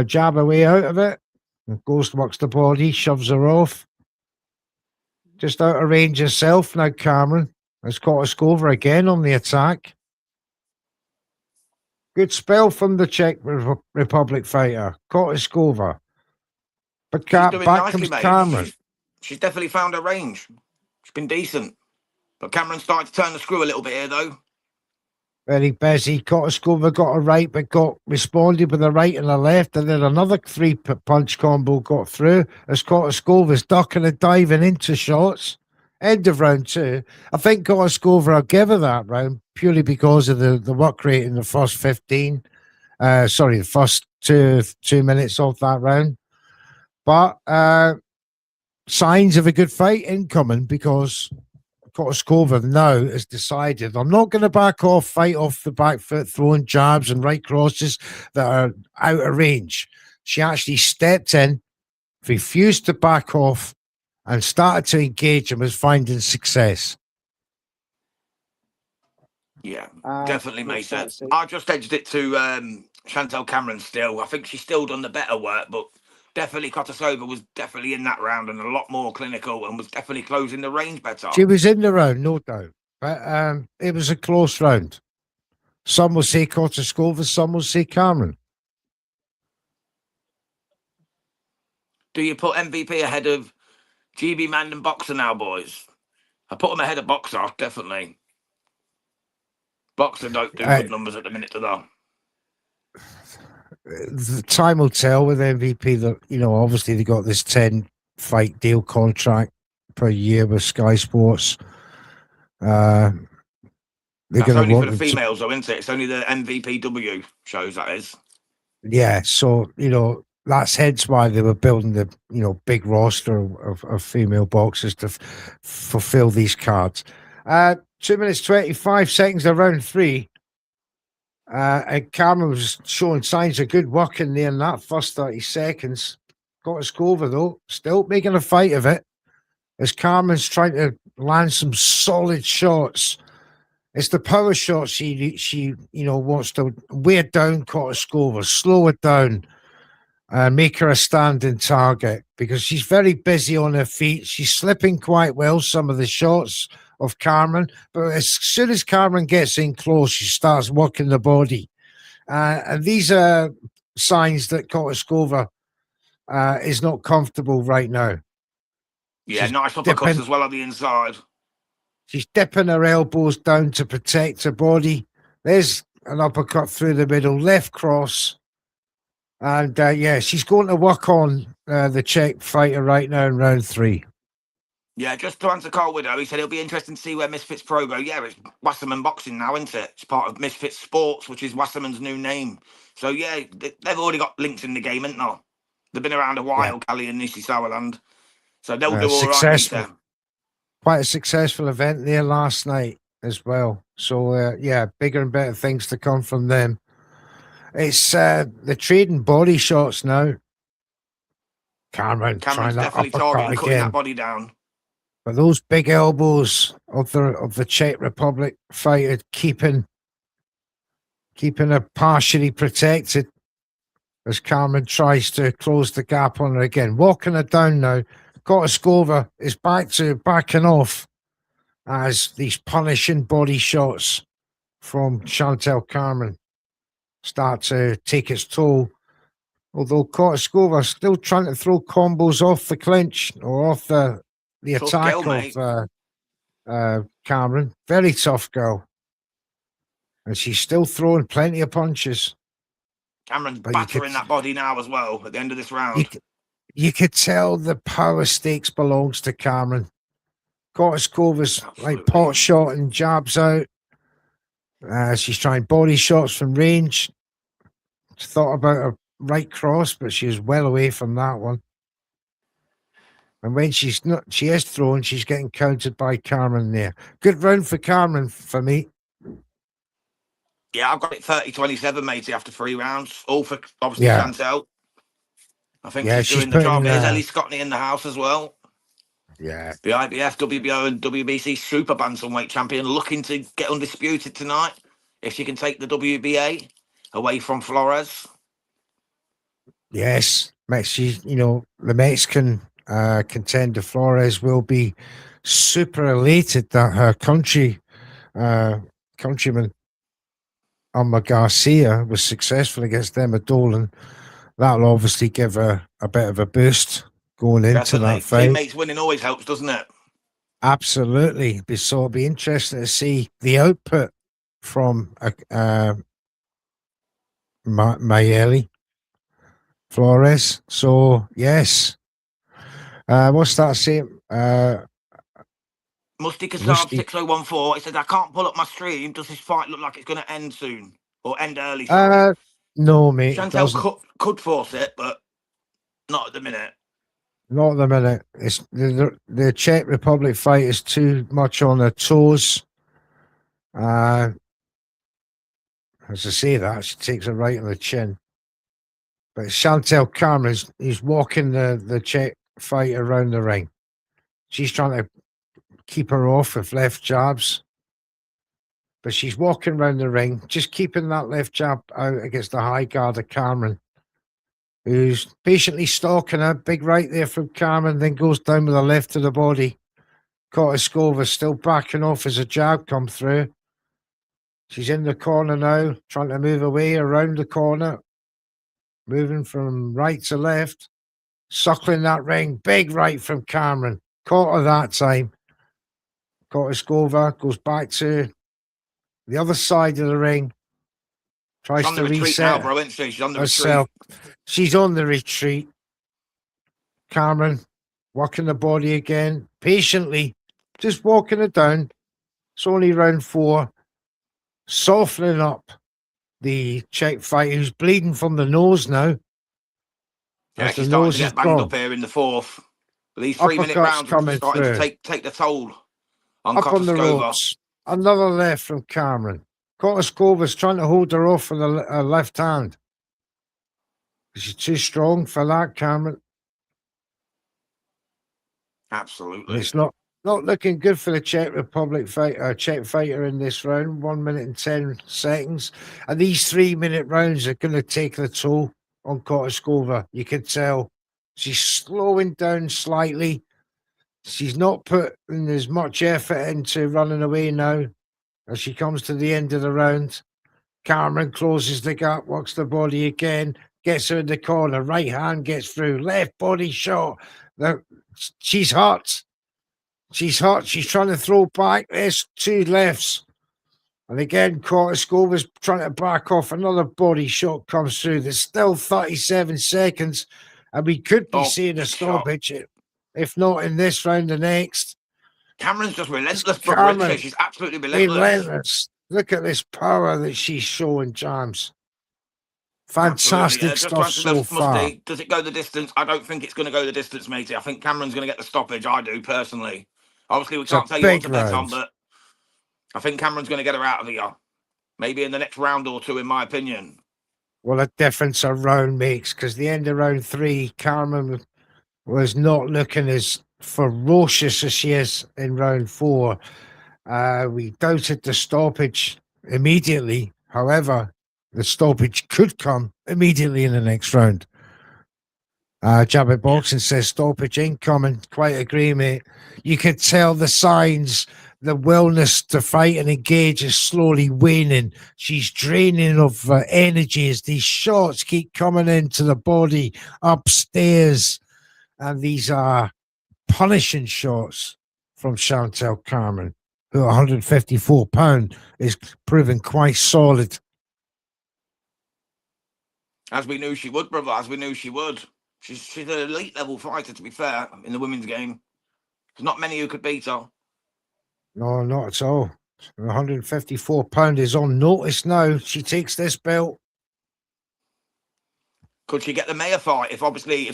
[SPEAKER 4] jab her way out of it. And Ghost works the body, shoves her off. Just out of range herself now, Cameron. There's Kotaskova again on the attack. Good spell from the Czech Republic fighter, Kotaskova. But back comes Cameron.
[SPEAKER 3] She's definitely found her range. She's been decent. But Cameron's starting to turn the screw a little bit here, though.
[SPEAKER 4] Very busy. Kotaskova got a right, but responded with a right and a left, and then another 3-punch combo got through as Kotaskova's ducking and diving into shots. End of round 2. I think Kotaskova will give her that round purely because of the work rate in the first 15. The first two minutes of that round. But signs of a good fight incoming, because Kotaskova now has decided, I'm not going to back off, fight off the back foot, throwing jabs and right crosses that are out of range. She actually stepped in, refused to back off, and started to engage and was finding success.
[SPEAKER 3] Yeah, definitely made sense. I just edged it to Chantelle Cameron still. I think she's still done the better work, but definitely Kotaskova was definitely in that round and a lot more clinical and was definitely closing the range better.
[SPEAKER 4] She was in the round, no doubt. But it was a close round. Some will say Kotaskova, some will say Cameron.
[SPEAKER 3] Do you put MVP ahead of GB Man and Boxer now, boys? I put them ahead of Boxer, definitely. Boxer don't do good numbers at the minute, do they?
[SPEAKER 4] The time will tell with MVP. That, you know, obviously they got this 10-fight deal contract per year with Sky Sports.
[SPEAKER 3] That's only for the females, though, isn't it? It's only the MVPW shows, that is.
[SPEAKER 4] Yeah, so, you know, that's hence why they were building the, you know, big roster of female boxers to fulfill these cards. 2 minutes 25 seconds of round 3. And Cameron was showing signs of good work in there in that first 30 seconds. Kotaskova, though, still making a fight of it, as Cameron's trying to land some solid shots. It's the power shots she you know, wants to wear down Kotaskova, slow it down, make her a standing target, because she's very busy on her feet. She's slipping quite well, some of the shots of Cameron, but as soon as Cameron gets in close, she starts working the body. And these are signs that Kotaskova is not comfortable right now.
[SPEAKER 3] Yeah,
[SPEAKER 4] She's
[SPEAKER 3] nice uppercuts
[SPEAKER 4] dipping,
[SPEAKER 3] as well on the inside.
[SPEAKER 4] she's dipping her elbows down to protect her body. There's an uppercut through the middle, left cross. And yeah, she's going to work on the Czech fighter right now in round 3.
[SPEAKER 3] Yeah, just to answer Carl Widow, he said it'll be interesting to see where Misfits Pro go. Yeah, it's Wasserman Boxing now, isn't it? It's part of Misfits Sports, which is Wasserman's new name. So yeah, they've already got links in the game, haven't they? They've been around a while, Cali and Nishi Sauerland. So they'll do all right, he said.
[SPEAKER 4] Quite a successful event there last night as well. So yeah, bigger and better things to come from them. It's the trading body shots now. Cameron's
[SPEAKER 3] definitely targeting cutting that body down.
[SPEAKER 4] But those big elbows of the Czech Republic fighter keeping her partially protected as Carmen tries to close the gap on her again. Walking her down now. Kotaskova is backing off as these punishing body shots from Chantelle Carmen start to take its toll. Although Kotaskova still trying to throw combos off the clinch or off the attack of Cameron. Very tough girl. And she's still throwing plenty of punches.
[SPEAKER 3] Cameron's battering that body now as well at the end of this round.
[SPEAKER 4] You could tell the power stakes belongs to Cameron. Kotaskova's like pot shot and jabs out. She's trying body shots from range. She thought about a right cross, but she was well away from that one. And when she is throwing, she's getting countered by Carmen there. Good round for Carmen for me.
[SPEAKER 3] Yeah, I've got it 30-27, matey, after 3 rounds. All for, obviously, Chantelle. I think she's doing the job. There's Ellie Scotney in the house as well.
[SPEAKER 4] Yeah.
[SPEAKER 3] The IBF, WBO, and WBC super bantamweight champion looking to get undisputed tonight. If she can take the WBA away from Flores.
[SPEAKER 4] Yes. The Mexican contender Flores will be super elated that her countryman Irma Garcia was successful against Emma Dolan. That'll obviously give her a bit of a boost going into that fight.
[SPEAKER 3] Teammates winning always helps, doesn't it?
[SPEAKER 4] Absolutely. So it'll be interesting to see the output from Michaela Flores. So yes. What's that saying?
[SPEAKER 3] Musty Kassab 6014. He said, I can't pull up my stream. Does this fight look like it's going to end soon? Or end early?
[SPEAKER 4] No, mate.
[SPEAKER 3] Chantelle could force it, but not at the minute.
[SPEAKER 4] Not at the minute. It's the Czech Republic fight is too much on their toes. As I say that, she takes her right on the chin. But Chantelle Carmen is walking the Czech fight around the ring. She's trying to keep her off with left jabs. But she's walking around the ring, just keeping that left jab out against the high guard of Carmen, who's patiently stalking her. Big right there from Carmen, then goes down with the left to the body. Kotaskova still backing off as a jab come through. She's in the corner now, trying to move away around the corner. Moving from right to left. Suckling that ring. Big right from Cameron. Caught her that time. Kotaskova goes back to the other side of the ring. Tries to reset
[SPEAKER 3] now, bro, isn't she? She's on the
[SPEAKER 4] herself.
[SPEAKER 3] retreat.
[SPEAKER 4] She's on the retreat. Cameron working the body again. Patiently. Just walking it down. It's only round 4. Softening up the Czech fighter who's bleeding from the nose now.
[SPEAKER 3] Yeah, she's starting to get banged up here in the 4th. These 3-minute rounds are starting to take the toll on
[SPEAKER 4] Up on the ropes. Another left from Cameron. Kotaskova's trying to hold her off with her left hand. She's too strong for that, Cameron.
[SPEAKER 3] Absolutely.
[SPEAKER 4] It's not looking good for the Czech Republic Czech fighter in this round. 1 minute and 10 seconds. And these 3-minute rounds are going to take the toll on Kotaskova. You can tell she's slowing down slightly. She's not putting as much effort into running away now as she comes to the end of the round. Cameron closes the gap, works the body again. gets her in the corner. Right hand gets through. Left body shot. She's hot. She's hot. She's trying to throw back. There's two lefts. And again, Kotaskova's trying to back off. Another body shot comes through. There's still 37 seconds. And we could be seeing a stoppage. If not in this round, the next.
[SPEAKER 3] Cameron's just relentless, brother. She's absolutely relentless.
[SPEAKER 4] Look at this power that she's showing, James. Fantastic stuff so far.
[SPEAKER 3] Does it go the distance? I don't think it's going to go the distance, matey. I think Cameron's going to get the stoppage. I do, personally. Obviously, we can't tell you what to bet on, but I think Cameron's going to get her out of here. Maybe in the next round or two, in my opinion.
[SPEAKER 4] Well, a difference a round makes, because the end of round 3, Cameron was not looking as ferocious as she is in round 4. We doubted the stoppage immediately. However, the stoppage could come immediately in the next round. Jabba Boxing says stoppage incoming. Quite agree, mate. You could tell the signs, the willingness to fight and engage is slowly waning. She's draining of energy as these shots keep coming into the body upstairs. And these are punishing shots from Chantelle Carmen, who at 154 pounds is proving quite solid.
[SPEAKER 3] As we knew she would, brother. As we knew she would. She's an elite level fighter, to be fair, in the women's game. There's not many who could beat her.
[SPEAKER 4] No, not at all. 154 pound is on notice now. She takes this belt.
[SPEAKER 3] Could she get the Mayor fight? If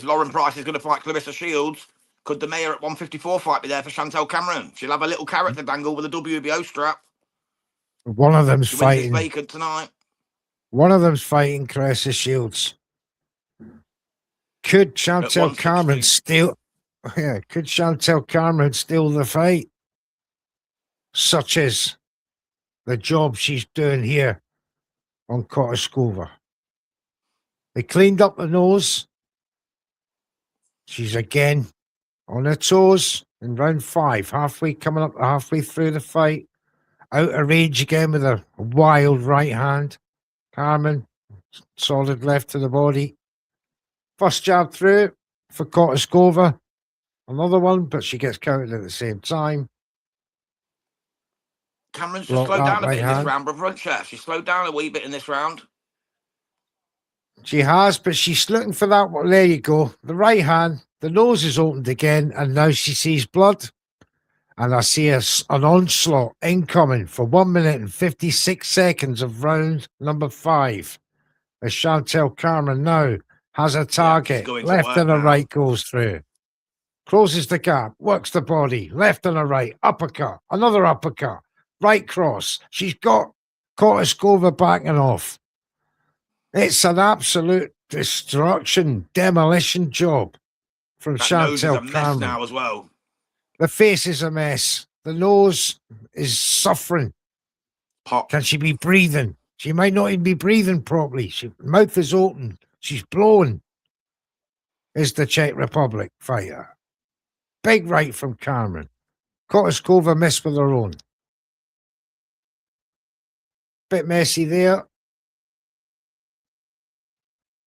[SPEAKER 3] Lauren Price is going to fight Clarissa Shields, could the Mayor at 154 fight be there for Chantelle Cameron? She'll have a little carrot to dangle with a WBO strap.
[SPEAKER 4] One of them's fighting.
[SPEAKER 3] Vacant tonight.
[SPEAKER 4] One of them's fighting Clarissa Shields. Could Chantelle Cameron steal? Yeah, could Chantelle Cameron steal the fight? Such as the job she's doing here on Kotaskova. They cleaned up the nose. She's again on her toes in round 5, halfway through the fight. Out of range again with a wild right hand. Carmen, solid left to the body. First jab through for Kotaskova. Another one, but she gets counted at the same time.
[SPEAKER 3] Cameron's just slowed down a bit in this round, brother. She's slowed down a wee bit in this round.
[SPEAKER 4] She has, but she's looking for that one. There you go. The right hand, the nose is opened again, and now she sees blood. And I see an onslaught incoming for 1 minute and 56 seconds of round number 5. As Chantelle Cameron now has a target. Left and a right goes through. Closes the gap, works the body. Left and a right. Uppercut. Another uppercut. Right cross. She's got Kotaskova backing off. It's an absolute destruction, demolition job from Chantelle Cameron. Mess
[SPEAKER 3] now as well.
[SPEAKER 4] The face is a mess. The nose is suffering.
[SPEAKER 3] Pop.
[SPEAKER 4] Can she be breathing? She might not even be breathing properly. Mouth is open. She's blowing. Is the Czech Republic fighter. Big right from Cameron. Kotaskova missed with her own. Bit messy there.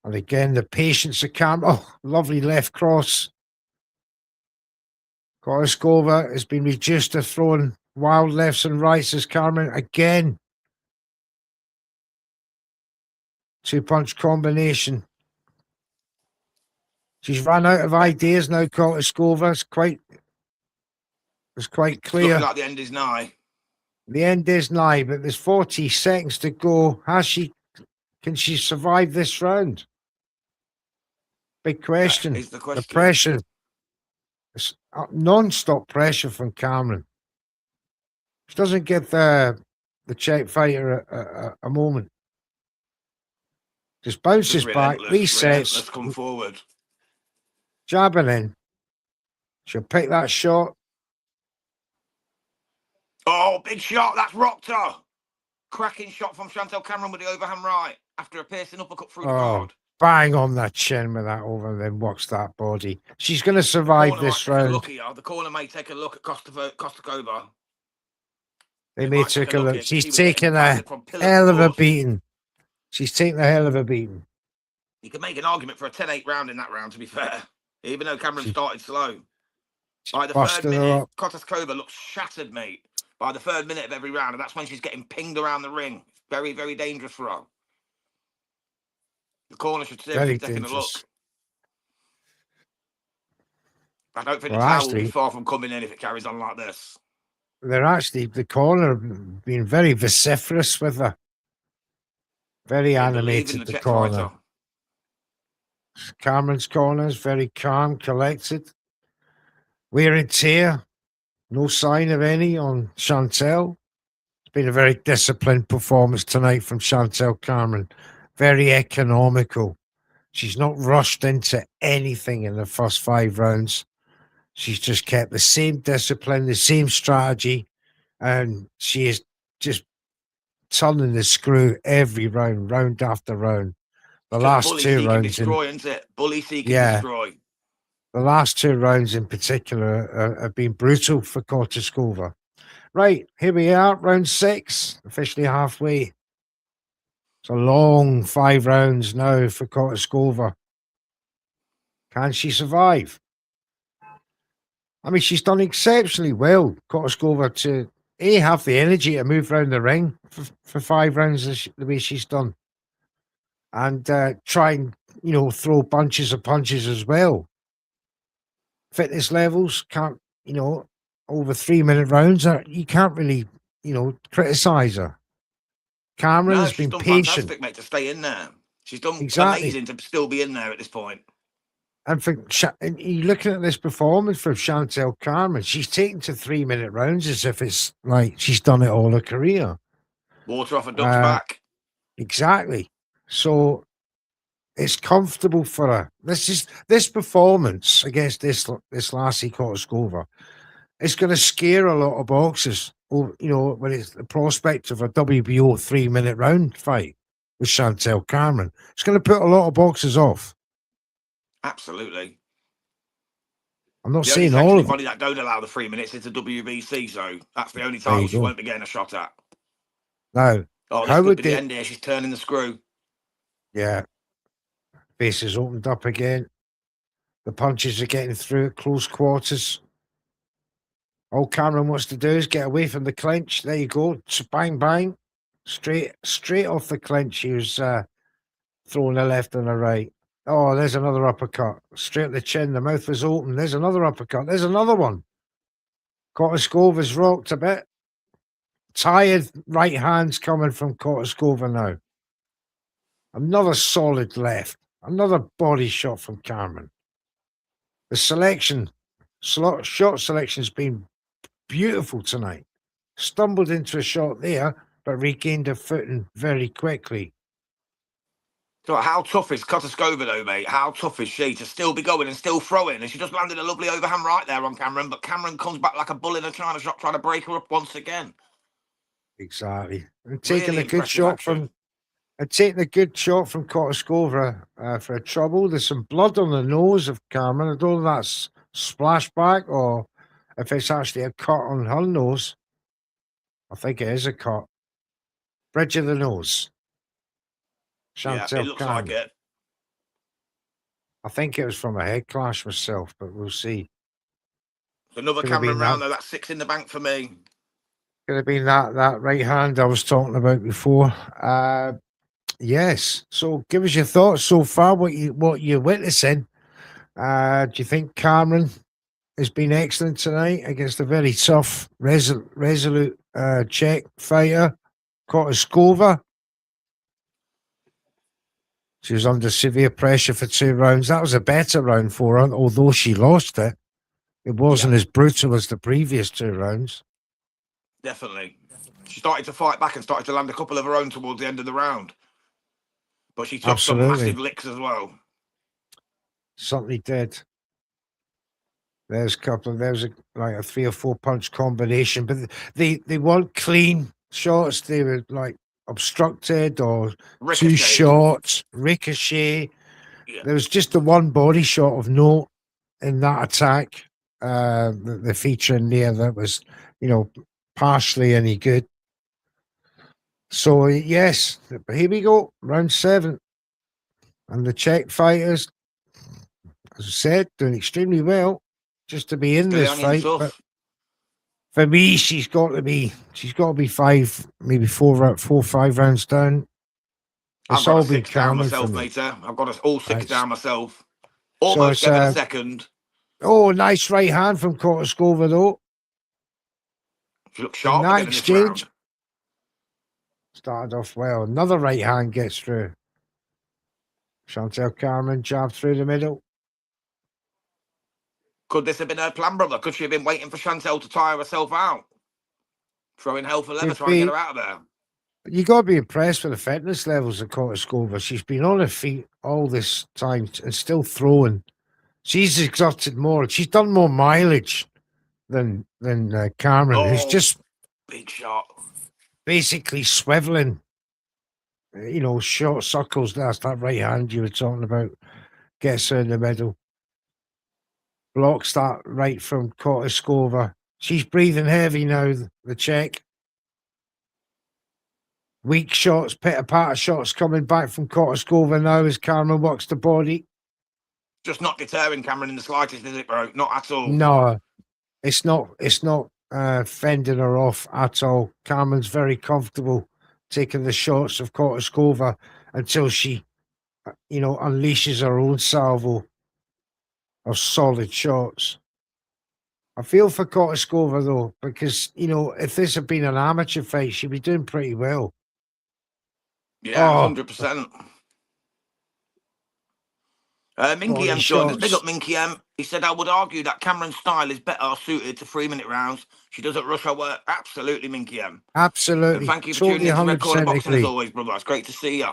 [SPEAKER 4] And again, the patience of Cameron. Oh, lovely left cross. Kotaskova has been reduced to throwing wild lefts and rights as Cameron again. 2-punch combination. She's run out of ideas now, Kotaskova. It's quite clear.
[SPEAKER 3] Looking like the end is nigh.
[SPEAKER 4] The end is nigh, but there's 40 seconds to go. Can she survive this round? Big question.
[SPEAKER 3] Is the question.
[SPEAKER 4] The pressure. It's non-stop pressure from Cameron. She doesn't give the Czech fighter a moment. Just bounces back, resets.
[SPEAKER 3] Let's come forward.
[SPEAKER 4] Jabbing in. She'll pick that shot.
[SPEAKER 3] Oh, big shot. That's rocked her. Cracking shot from Chantelle Cameron with the overhand right after a piercing uppercut through the guard.
[SPEAKER 4] Bang on that chin with that over, then works that body. She's going to survive this round.
[SPEAKER 3] The corner may take a look at Kotaskova.
[SPEAKER 4] They may take a look. She's taking a hell of a beating. She's taking a hell of a beating.
[SPEAKER 3] You can make an argument for a 10-8 round in that round, to be fair, even though Cameron started slow. By the third minute, Kotaskova looks shattered, mate. By the third minute of every round, and that's when she's getting pinged around the ring. Very, very dangerous for her. The corner should seriously take a look. I don't think the towel will be far from coming in if it carries on like this.
[SPEAKER 4] They're actually, the corner being very vociferous with her. Very animated, the corner. Cameron's corner is very calm, collected. Wear and tear. No sign of any on Chantelle. It's been a very disciplined performance tonight from Chantelle Cameron. Very economical. She's not rushed into anything in the first 5 rounds. She's just kept the same discipline, the same strategy, and she is just turning the screw every round, round after round. The last 2 rounds,
[SPEAKER 3] destroy, isn't it? Bully seek and destroy.
[SPEAKER 4] The last 2 rounds in particular have been brutal for Kotaskova. Right, here we are, round 6, officially halfway. It's a long 5 rounds now for Kotaskova. Can she survive? I mean, she's done exceptionally well, Kotaskova, to have the energy to move around the ring for 5 rounds the way she's done. And try and, throw bunches of punches as well. Fitness levels can't, over 3-minute rounds, you can't really, criticise her. Cameron has been patient.
[SPEAKER 3] Fantastic, mate, to stay in there. She's done amazing to still be in there at this point.
[SPEAKER 4] And you're looking at this performance from Chantelle Cameron, she's taken to 3-minute rounds as if it's like she's done it all her career.
[SPEAKER 3] Water off a duck's back.
[SPEAKER 4] Exactly. So it's comfortable for her. This performance against this lassie Kotaskova, it's going to scare a lot of boxers. When it's the prospect of a WBO 3-minute round fight with Chantelle Cameron, it's going to put a lot of boxers off.
[SPEAKER 3] Absolutely.
[SPEAKER 4] I'm not saying all of them.
[SPEAKER 3] That don't allow the 3 minutes is the WBC, so that's the only title she won't be getting a shot at.
[SPEAKER 4] No.
[SPEAKER 3] Oh, this could be the end here. She's turning the screw.
[SPEAKER 4] Yeah. Face is opened up again. The punches are getting through at close quarters. All Cameron wants to do is get away from the clinch. There you go. Bang, bang. Straight off the clinch. He was throwing a left and a right. Oh, there's another uppercut. Straight at the chin. The mouth was open. There's another uppercut. There's another one. Kotaskova's rocked a bit. Tired right hands coming from Kotaskova now. Another solid left. Another body shot from Cameron. The shot selection's been beautiful tonight. Stumbled into a shot there, but regained her footing very quickly.
[SPEAKER 3] So how tough is Kotaskova though, mate? How tough is she to still be going and still throwing? And she just landed a lovely overhand right there on Cameron, but Cameron comes back like a bull in a china shop, trying to break her up once again.
[SPEAKER 4] Exactly. And taking a good shot from Kotaskova for a trouble. There's some blood on the nose of Cameron. I don't know if that's splashback or if it's actually a cut on her nose. I think it is a cut. Bridge of the nose. Chantelle
[SPEAKER 3] it looks
[SPEAKER 4] Cameron.
[SPEAKER 3] like it.
[SPEAKER 4] I think it was from a head clash myself, but we'll see.
[SPEAKER 3] Another Cameron round though. That's 6 in the bank for me.
[SPEAKER 4] Could have been that right hand I was talking about before. Yes. So give us your thoughts so far. What you're witnessing. Do you think Cameron has been excellent tonight against a very tough, resolute Czech fighter, Kotaskova? She was under severe pressure for 2 rounds. That was a better round for her, although she lost it. It wasn't as brutal as the previous 2 rounds.
[SPEAKER 3] Definitely. She started to fight back and started to land a couple of her own towards the end of the round. But she took some massive licks as well.
[SPEAKER 4] Certainly did. There's a 3 or 4 punch combination, but they weren't clean shots. They were like obstructed or
[SPEAKER 3] ricochet.
[SPEAKER 4] 2 shots, ricochet. Yeah. There was just the one body shot of note in that attack. The feature in there that was, partially any good. So yes, here we go, round 7. And the Czech fighters, as I said, doing extremely well just to be in this fight. But for me, she's got to be 5, maybe 4, 5 rounds down.
[SPEAKER 3] I've got a 6 down myself, mate. I've got us all 6 down myself. Almost so a second.
[SPEAKER 4] Oh, nice right hand from Kotaskova, though.
[SPEAKER 3] She looks sharp again in this round.
[SPEAKER 4] Started off well. Another right hand gets through. Chantelle Carmen jab through the middle.
[SPEAKER 3] Could this have been her plan, brother? Could she have been waiting for Chantelle to tire herself out? Throwing hell for leather, trying to get her out of there.
[SPEAKER 4] You got to be impressed with the fitness levels of Kotaskova. She's been on her feet all this time and still throwing. She's exerted more. She's done more mileage than Carmen, who's just
[SPEAKER 3] big shot,
[SPEAKER 4] basically swiveling. You know, short circles. That's that right hand you were talking about. Gets her in the middle. Blocks that right from Kotaskova. She's breathing heavy now, the Czech. Weak shots, pitter-patter shots coming back from Kotaskova now as Carmen works the body.
[SPEAKER 3] Just not deterring Cameron in the slightest, is it, bro? Not at all.
[SPEAKER 4] No, it's not fending her off at all. Carmen's very comfortable taking the shots of Kotaskova until she, unleashes her own salvo of solid shots. I feel for Kotaskova, though, because, if this had been an amateur fight, she'd be doing pretty well.
[SPEAKER 3] Yeah, 100%. Minky M joined us. Big up Minky M. He said, I would argue that Cameron's style is better suited to 3-minute rounds. She doesn't rush her work. Absolutely, Minky M.
[SPEAKER 4] Absolutely.
[SPEAKER 3] And thank you for tuning in to Red Corner Boxing as always, brother. It's great to see you.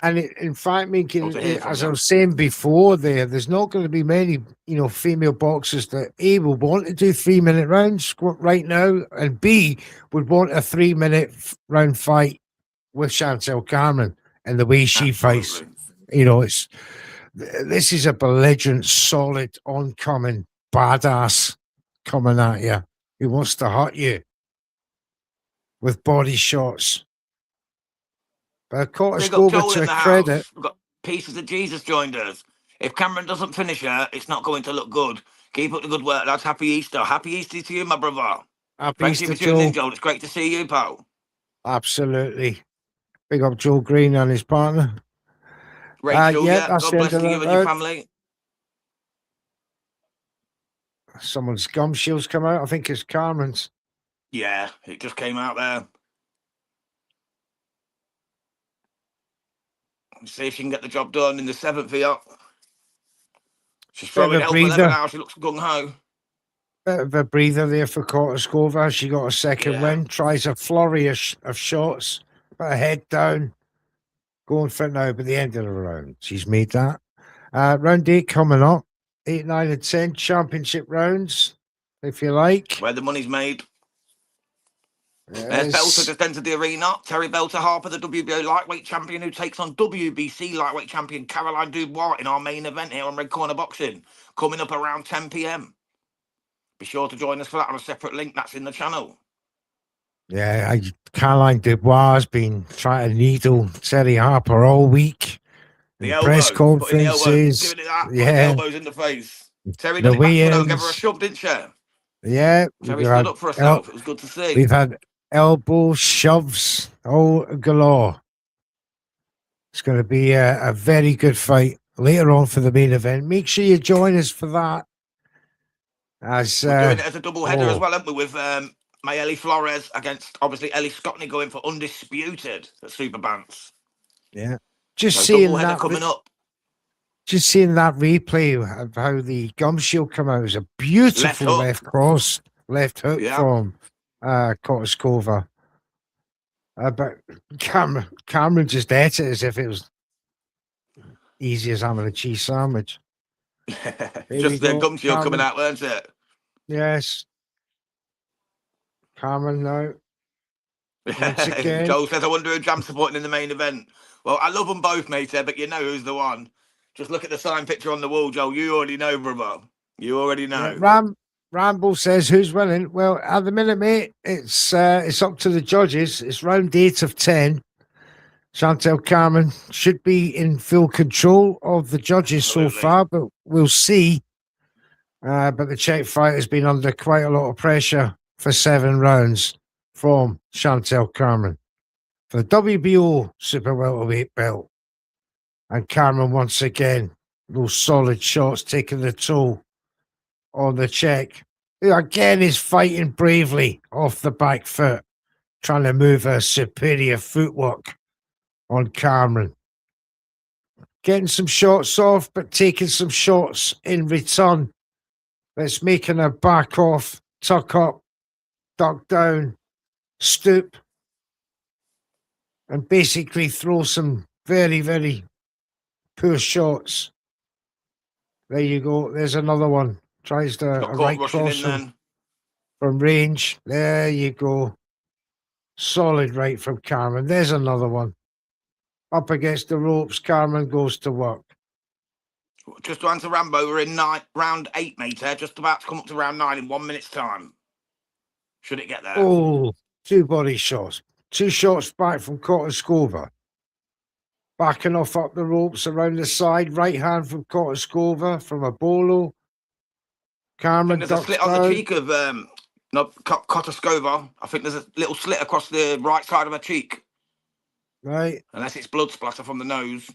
[SPEAKER 4] And in fact, Minky, as I was saying before there's not going to be many, female boxers that A, will want to do 3-minute rounds right now, and B, would want a 3-minute round fight with Chantelle Carmen and the way she fights. This is a belligerent, solid, oncoming badass coming at you. He wants to hurt you with body shots. But Kotaskova, to her credit,
[SPEAKER 3] we've got Pieces of Jesus joined us. If Cameron doesn't finish her, it's not going to look good. Keep up the good work, lads. Happy Easter. Happy Easter to you, my brother.
[SPEAKER 4] Thank you
[SPEAKER 3] for tuning in, Joel. It's great to see you, pal.
[SPEAKER 4] Absolutely. Big up Joe Green and his partner.
[SPEAKER 3] Rachel, God bless you and your family.
[SPEAKER 4] Someone's gum shield's come out. I think it's Carmen's.
[SPEAKER 3] Yeah, it just came out there. Let's see if she can get the job done in the 7th here. She's throwing hell for leather now. She looks gung-ho.
[SPEAKER 4] Bit of a breather there for Kotaskova. She got a second win. Tries a flurry of shots. Put her head down. Going for it now by the end of the round. She's made that. Round 8 coming up. 8, 9, and 10 championship rounds, if you like.
[SPEAKER 3] Where the money's made. There's Belter just entered the arena. Terry Belter Harper, the WBO lightweight champion, who takes on WBC lightweight champion Caroline Dubois in our main event here on Red Corner Boxing, coming up around 10 p.m. Be sure to join us for that on a separate link that's in the channel.
[SPEAKER 4] Yeah, Caroline Dubois has been trying to needle Terry Harper all week.
[SPEAKER 3] The
[SPEAKER 4] press conferences.
[SPEAKER 3] Giving it that, the elbows in the face. Terry did it back, gave her a shove, didn't she?
[SPEAKER 4] Yeah.
[SPEAKER 3] Terry stood up for herself. It was good to see.
[SPEAKER 4] We've had elbow shoves, galore. It's going to be a very good fight later on for the main event. Make sure you join us for that. We're doing it as a double header as well, haven't we? With Mayeli Flores against, obviously, Ellie Scotney going for undisputed at Super Bants. Yeah. Just seeing that coming up. Just seeing that replay of how the gum shield come out is a beautiful left hook from Kotaskova. But Cameron just ate it as if it was easy as having a cheese sandwich.
[SPEAKER 3] Just the gum shield coming out, weren't it?
[SPEAKER 4] Yes. Cameron now.
[SPEAKER 3] Joel says, I wonder who Jam's supporting in the main event. Well, I love them both, mate, but you know who's the one. Just look at the signed picture on the wall, Joel. You already know, brother. You already know.
[SPEAKER 4] Rambo says, who's winning? Well, at the minute, mate, it's up to the judges. It's round 8 of 10. Chantelle Carmen should be in full control of the judges so far, but we'll see. But the Czech fight has been under quite a lot of pressure for 7 rounds from Chantelle Carmen for the WBO super welterweight belt. And Carmen, once again, those solid shots taking the toll on the Czech, who again is fighting bravely off the back foot, trying to move her superior footwork on Carmen. Getting some shots off, but taking some shots in return. That's making her back off, tuck up, duck down, stoop, and basically throw some very, very poor shots. There you go. There's another one. Tries to a right cross from range. There you go. Solid right from Carmen. There's another one. Up against the ropes, Carmen goes to work.
[SPEAKER 3] Just to answer Rambo, we're in round 8, mate. Just about to come up to round 9 in 1 minute's time. Should it get there?
[SPEAKER 4] Oh, 2 body shots. 2 shots back from Kotaskova. Backing off up the ropes around the side. Right hand from Kotaskova from a bolo. Carmen
[SPEAKER 3] there's a slit on the cheek of Kotaskova. I think there's a little slit across the right side of her cheek.
[SPEAKER 4] Right.
[SPEAKER 3] Unless it's blood splatter from the nose.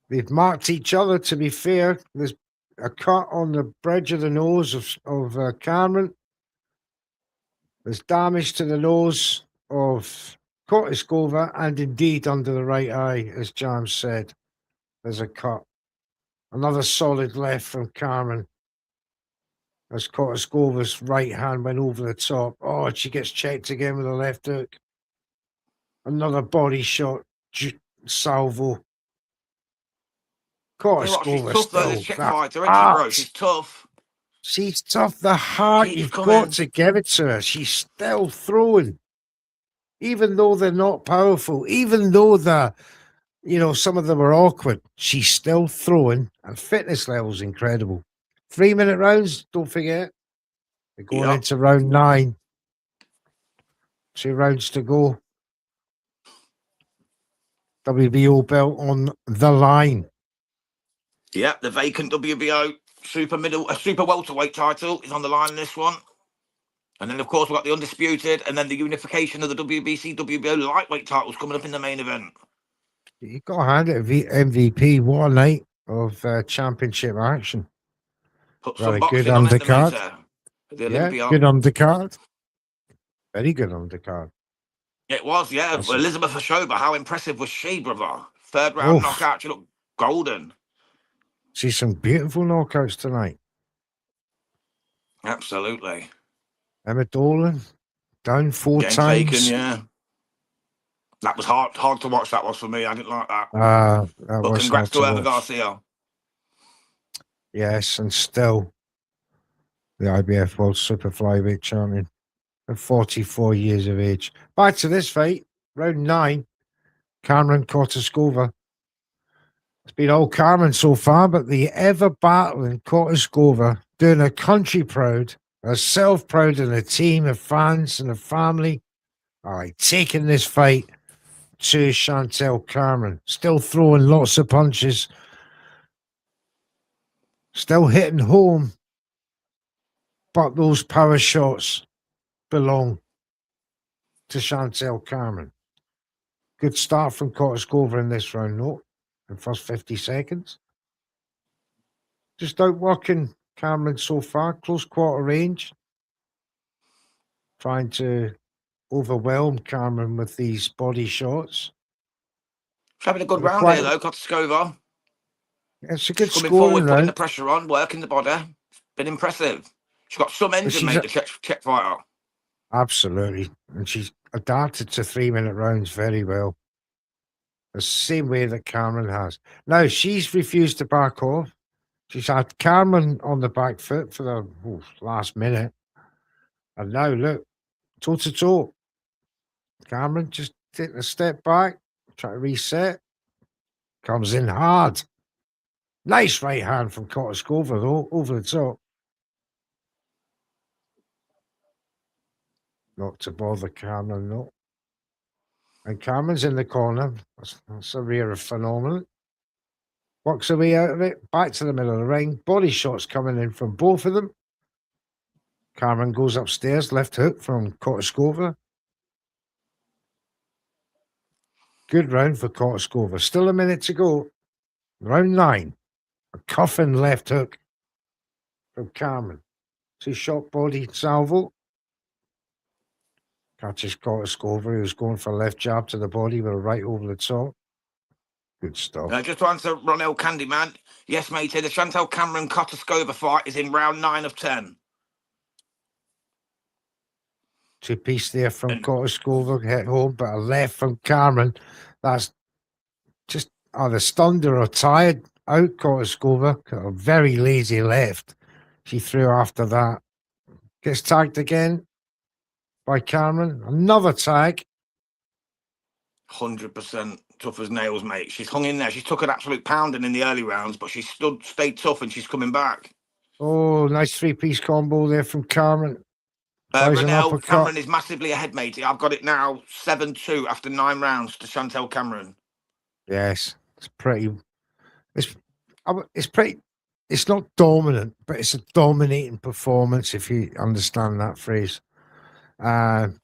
[SPEAKER 4] They've marked each other, to be fair. There's a cut on the bridge of the nose of Carmen. There's damage to the nose of Kotaskova, and indeed under the right eye, as James said. There's a cut. Another solid left from Carmen. As Kotaskova's right hand went over the top. Oh, she gets checked again with a left hook. Another body shot. Salvo. Kotaskova
[SPEAKER 3] she's tough, though, this Czech fighter, isn't she, bro? She's tough.
[SPEAKER 4] She's tough. The heart, you've got to give it to her. She's still throwing. Even though they're not powerful, even though some of them are awkward, she's still throwing, and fitness level's incredible. 3-minute rounds, don't forget. We're going into round 9. 2 rounds to go. WBO belt on the line.
[SPEAKER 3] Yeah, the vacant WBO super welterweight title is on the line in this one. And then, of course, we've got the undisputed, and then the unification of the WBC, WBO lightweight titles coming up in the main event.
[SPEAKER 4] You've got to hand it MVP. What a night of championship action.
[SPEAKER 3] Put some boxing on undercard.
[SPEAKER 4] The Olympia. Good undercard. Very good undercard.
[SPEAKER 3] It was, yeah. Elizabeth Ashoba, how impressive was she, brother? 3rd round knockout. She looked golden.
[SPEAKER 4] See some beautiful knockouts tonight.
[SPEAKER 3] Absolutely.
[SPEAKER 4] Irma Dolan down 4 times.
[SPEAKER 3] Taken, yeah. That was hard to watch. That was for me. I didn't like that.
[SPEAKER 4] But
[SPEAKER 3] congrats to Irma Garcia.
[SPEAKER 4] Yes, and still the IBF World Super Flyweight Champion at 44 years of age. Back to this fight, round 9. Carmen Kotaskova. It's been all Carmen so far, but the ever-battling Kotaskova doing her country proud, herself proud, and a team of fans and a family. All right, taking this fight to Chantelle Carmen. Still throwing lots of punches. Still hitting home. But those power shots belong to Chantelle Carmen. Good start from Kotaskova in this round, no? In the first 50 seconds. Just outworking Carmen so far. Close quarter range. Trying to overwhelm Carmen with these body shots.
[SPEAKER 3] She's having a good round here, though, Kotaskova.
[SPEAKER 4] It's a good
[SPEAKER 3] scoring
[SPEAKER 4] forward,
[SPEAKER 3] round. Putting the pressure on, working the body. Been impressive. She's got some engine, mate, the Czech fighter.
[SPEAKER 4] Absolutely. And she's adapted to 3-minute rounds very well. The same way that Carmen has. Now, she's refused to back off. She's had Carmen on the back foot for the last minute. And now, look, toe-to-toe. Carmen just take a step back, try to reset. Comes in hard. Nice right hand from Kotaskova, though, over the top. Not to bother Carmen, no. And Cameron's in the corner. That's a rare phenomenon. Works her way out of it. Back to the middle of the ring. Body shots coming in from both of them. Cameron goes upstairs. Left hook from Kotaskova. Good round for Kotaskova. Still a minute to go. Round 9. A cuffing left hook from Cameron. 2-shot body salvo. Catches Kotaskova, who's going for a left jab to the body with a right over the top. Good stuff.
[SPEAKER 3] Just to answer Ronell Candyman. Yes, matey, the Chantelle Cameron Kotaskova fight is in round 9 of 10.
[SPEAKER 4] 2-piece there from Kotaskova, hit home, but a left from Cameron. That's just either stunned or tired out Kotaskova. A very lazy left she threw after that. Gets tagged again by Cameron. Another tag.
[SPEAKER 3] 100% tough as nails, mate. She's hung in there. She's took an absolute pounding in the early rounds, but she's stayed tough and she's coming back.
[SPEAKER 4] Oh, nice 3-piece combo there from Cameron.
[SPEAKER 3] Ronell, Cameron is massively ahead, matey. I've got it now 7-2 after 9 rounds to Chantelle Cameron.
[SPEAKER 4] Yes, it's pretty. It's pretty. It's not dominant, but it's a dominating performance, if you understand that phrase. Michaela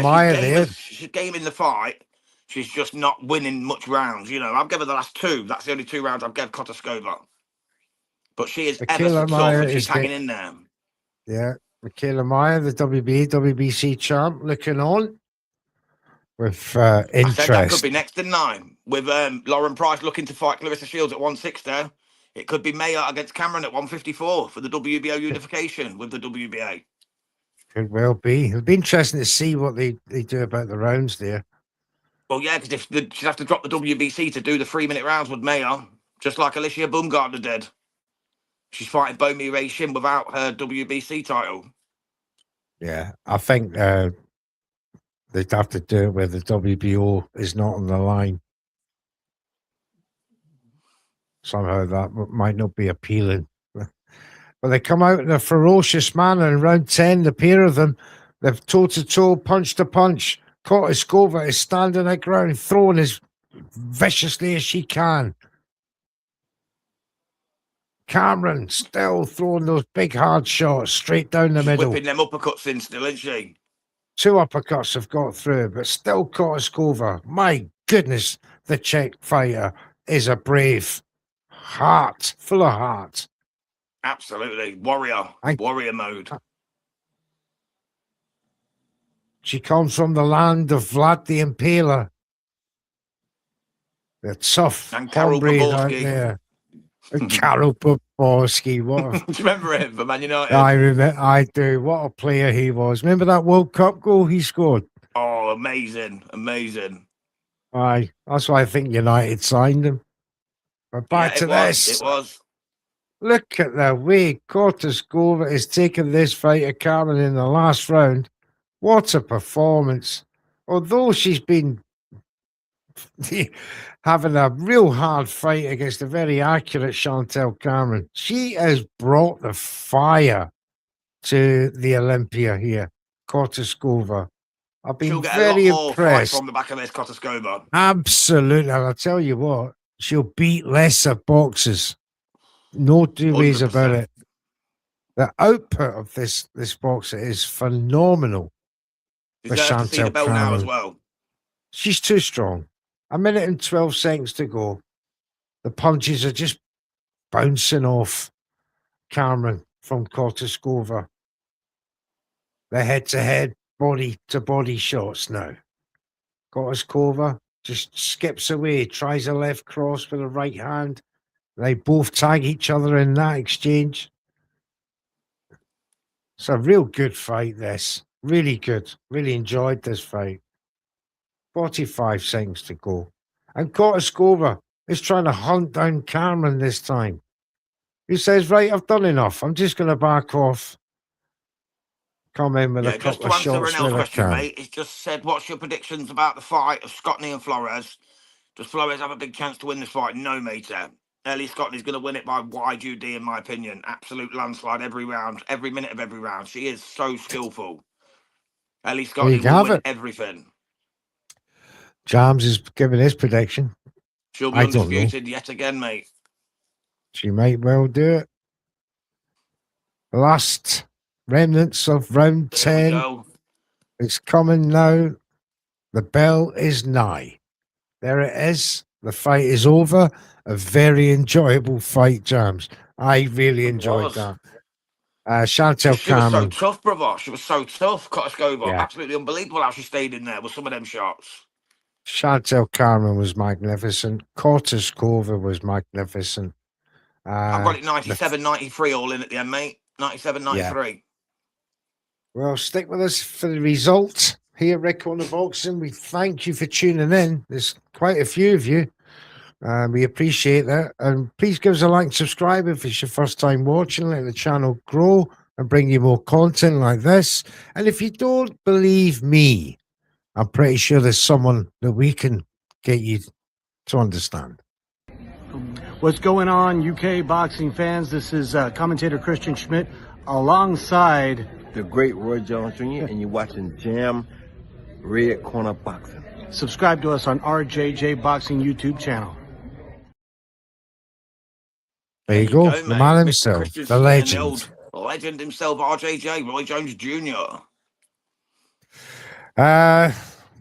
[SPEAKER 4] Meyer there.
[SPEAKER 3] She's gaming the fight. She's just not winning much rounds. You know, I've given her the last 2. That's the only 2 rounds I've given Kotaskova. But she is ever so tough and she's hanging in there.
[SPEAKER 4] Yeah, Michaela Meyer, the WBC champ, looking on with interest.
[SPEAKER 3] I said that could be next in 9. With Lauren Price looking to fight Clarissa Shields at 160. It could be Meyer against Cameron at 154 for the WBO unification with the WBA.
[SPEAKER 4] Could well be. It'll be interesting to see what they do about the rounds there.
[SPEAKER 3] Well, yeah, because she'd have to drop the WBC to do the 3-minute rounds with Meyer, just like Alicia Baumgartner did. She's fighting Bomi Ray Shin without her WBC title.
[SPEAKER 4] Yeah, I think they'd have to do it where the WBO is not on the line. Somehow that might not be appealing. But they come out in a ferocious manner in round 10, the pair of them. They've toe-to-toe, punch-to-punch. Kotaskova is standing at ground, throwing as viciously as she can. Cameron still throwing those big hard shots straight down the middle.
[SPEAKER 3] Whipping them uppercuts in still, isn't she?
[SPEAKER 4] 2 uppercuts have got through, but still Kotaskova. My goodness, the Czech fighter is a brave heart, full of heart.
[SPEAKER 3] Absolutely. Warrior mode.
[SPEAKER 4] She comes from the land of Vlad the Impaler. The tough hombre out there. And Karol Poborski. What
[SPEAKER 3] do you remember him for Man United?
[SPEAKER 4] I do. What a player he was. Remember that World Cup goal he scored?
[SPEAKER 3] Oh, amazing. Amazing.
[SPEAKER 4] Aye. That's why I think United signed him. But back to this.
[SPEAKER 3] It was.
[SPEAKER 4] Look at the way Kotaskova is taking this fight to Cameron in the last round. What a performance. Although she's been having a real hard fight against a very accurate Chantelle Cameron, she has brought the fire to the Olympia here, Kotaskova. I've been very impressed.
[SPEAKER 3] From the back of this Kotaskova.
[SPEAKER 4] Absolutely. And I'll tell you what, she'll beat lesser boxers. No 2 ways about it. The output of this boxer is phenomenal.
[SPEAKER 3] For Chantelle Cameron now as well.
[SPEAKER 4] She's too strong. 1 minute and 12 seconds to go. The punches are just bouncing off Cameron from Kotaskova. The head-to-head, body-to-body shots now. Kotaskova just skips away, tries a left cross with a right hand. They both tag each other in that exchange. It's a real good fight, this. Really good. Really enjoyed this fight. 45 seconds to go. And Kotaskova is trying to hunt down Cameron this time. He says, right, I've done enough. I'm just going to back off. Come in with a couple of shots.
[SPEAKER 3] Just to answer Ronell's question, mate, he's just said, what's your predictions about the fight of Scotney and Flores? Does Flores have a big chance to win this fight? No, mate. Ellie Scotney's going to win it by wide UD, in my opinion. Absolute landslide every round, every minute of every round. She is so skillful. Ellie Scotney will win everything.
[SPEAKER 4] Jams is giving his prediction.
[SPEAKER 3] She'll be
[SPEAKER 4] I don't know.
[SPEAKER 3] undisputed yet again, mate.
[SPEAKER 4] She might well do it. Last remnants of round 10. It's coming now. The bell is nigh. There it is. The fight is over. A very enjoyable fight, Jams. I really enjoyed that. Chantelle
[SPEAKER 3] She was so
[SPEAKER 4] Cameron.
[SPEAKER 3] tough, brother. She was so tough. Kotaskova,
[SPEAKER 4] Yeah.
[SPEAKER 3] absolutely unbelievable how she stayed in there with some of them shots.
[SPEAKER 4] Chantelle Cameron was magnificent. Kotaskova was magnificent.
[SPEAKER 3] I've got it 97-93 all in at the end, mate. 97-93.
[SPEAKER 4] Yeah. Well, stick with us for the result here, Rick on the Boxing. We thank you for tuning in. There's quite a few of you. We appreciate that. And please give us a like and subscribe if it's your first time watching. Let the channel grow and bring you more content like this. And if you don't believe me, I'm pretty sure there's someone that we can get you to understand.
[SPEAKER 5] What's going on, UK boxing fans? This is commentator Christian Schmidt alongside
[SPEAKER 6] the great Roy Jones Jr. and you're watching Jam Red Corner Boxing.
[SPEAKER 5] Subscribe to us on RJJ Boxing YouTube channel.
[SPEAKER 4] There you go, the man himself, the legend.
[SPEAKER 3] The legend himself, RJJ, Roy Jones Jr.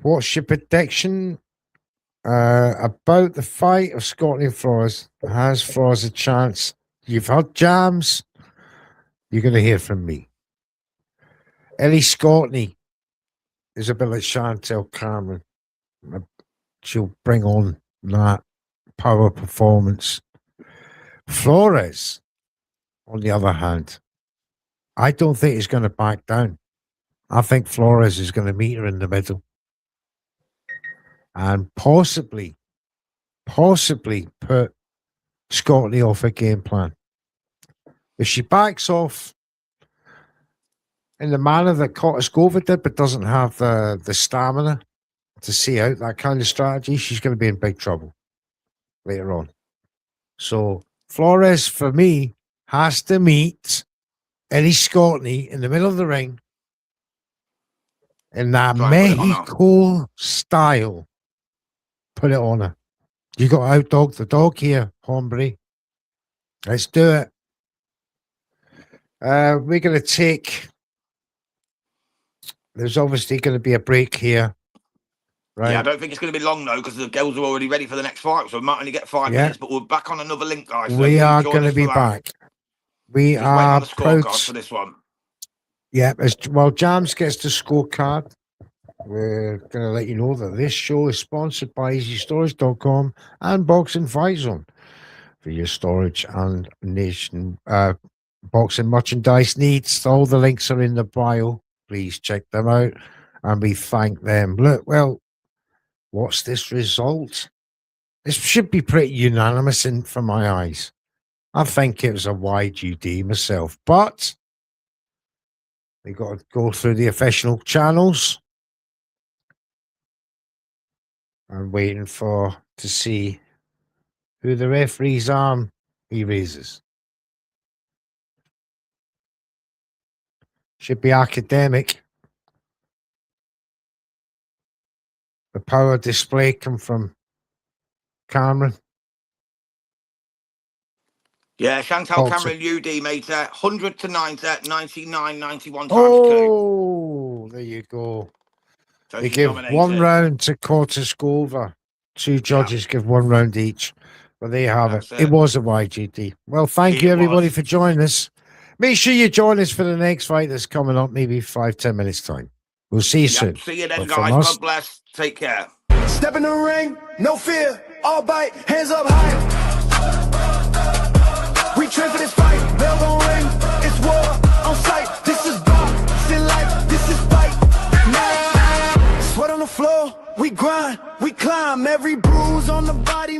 [SPEAKER 4] What's your prediction about the fight of Scotty and Flores? Has Flores a chance? You've heard Jams. You're going to hear from me. Ellie Scotty is a bit like Chantelle Cameron. She'll bring on that power performance. Flores, on the other hand, I don't think he's going to back down. I think Flores is going to meet her in the middle and possibly put Scotty off a game plan. If she backs off in the manner that Kotaskova did, but doesn't have the stamina to see out that kind of strategy, she's going to be in big trouble later on. So Flores, for me, has to meet Ellie Scotty in the middle of the ring in that Mexico style. Put it on her. You got to outdog the dog here, hombre. Let's do it. We're going to take... There's obviously going to be a break here. Right.
[SPEAKER 3] Yeah, I don't think it's going to be long, though, because the girls are already ready for the next fight, so we might only get 5 minutes, but we're back on another link, guys. So
[SPEAKER 4] we are going to be back. We
[SPEAKER 3] just
[SPEAKER 4] are
[SPEAKER 3] on the scorecard for this one.
[SPEAKER 4] Yeah, well, Jams gets the scorecard. We're going to let you know that this show is sponsored by EasyStorage.com and Boxing Fight Zone for your storage and nation boxing merchandise needs. All the links are in the bio. Please check them out, and we thank them. Look, well, what's this result? This should be pretty unanimous from my eyes. I think it was a wide UD myself, but they got to go through the official channels. I'm waiting to see who the referee's arm he raises. Should be academic. The power display come from Cameron.
[SPEAKER 3] Yeah, Chantelle Cameron UD made 100 to 90, 99, 91 times 2.
[SPEAKER 4] Oh, there you go.
[SPEAKER 3] So
[SPEAKER 4] they give dominated. 1 round to Kotaskova. 2 judges give 1 round each. But there you have it. It was a YGD. Well, thank you, everybody, for joining us. Make sure you join us for the next fight that's coming up, maybe 5-10 minutes time. We'll see you soon.
[SPEAKER 3] See you then, guys. God bless. Take care.
[SPEAKER 2] Step in the ring, no fear, all bite, hands up high. We train for this fight, bell gon' ring, it's war on sight. This is boxing life, this is fight night. Sweat on the floor, we grind, we climb, every bruise on the body.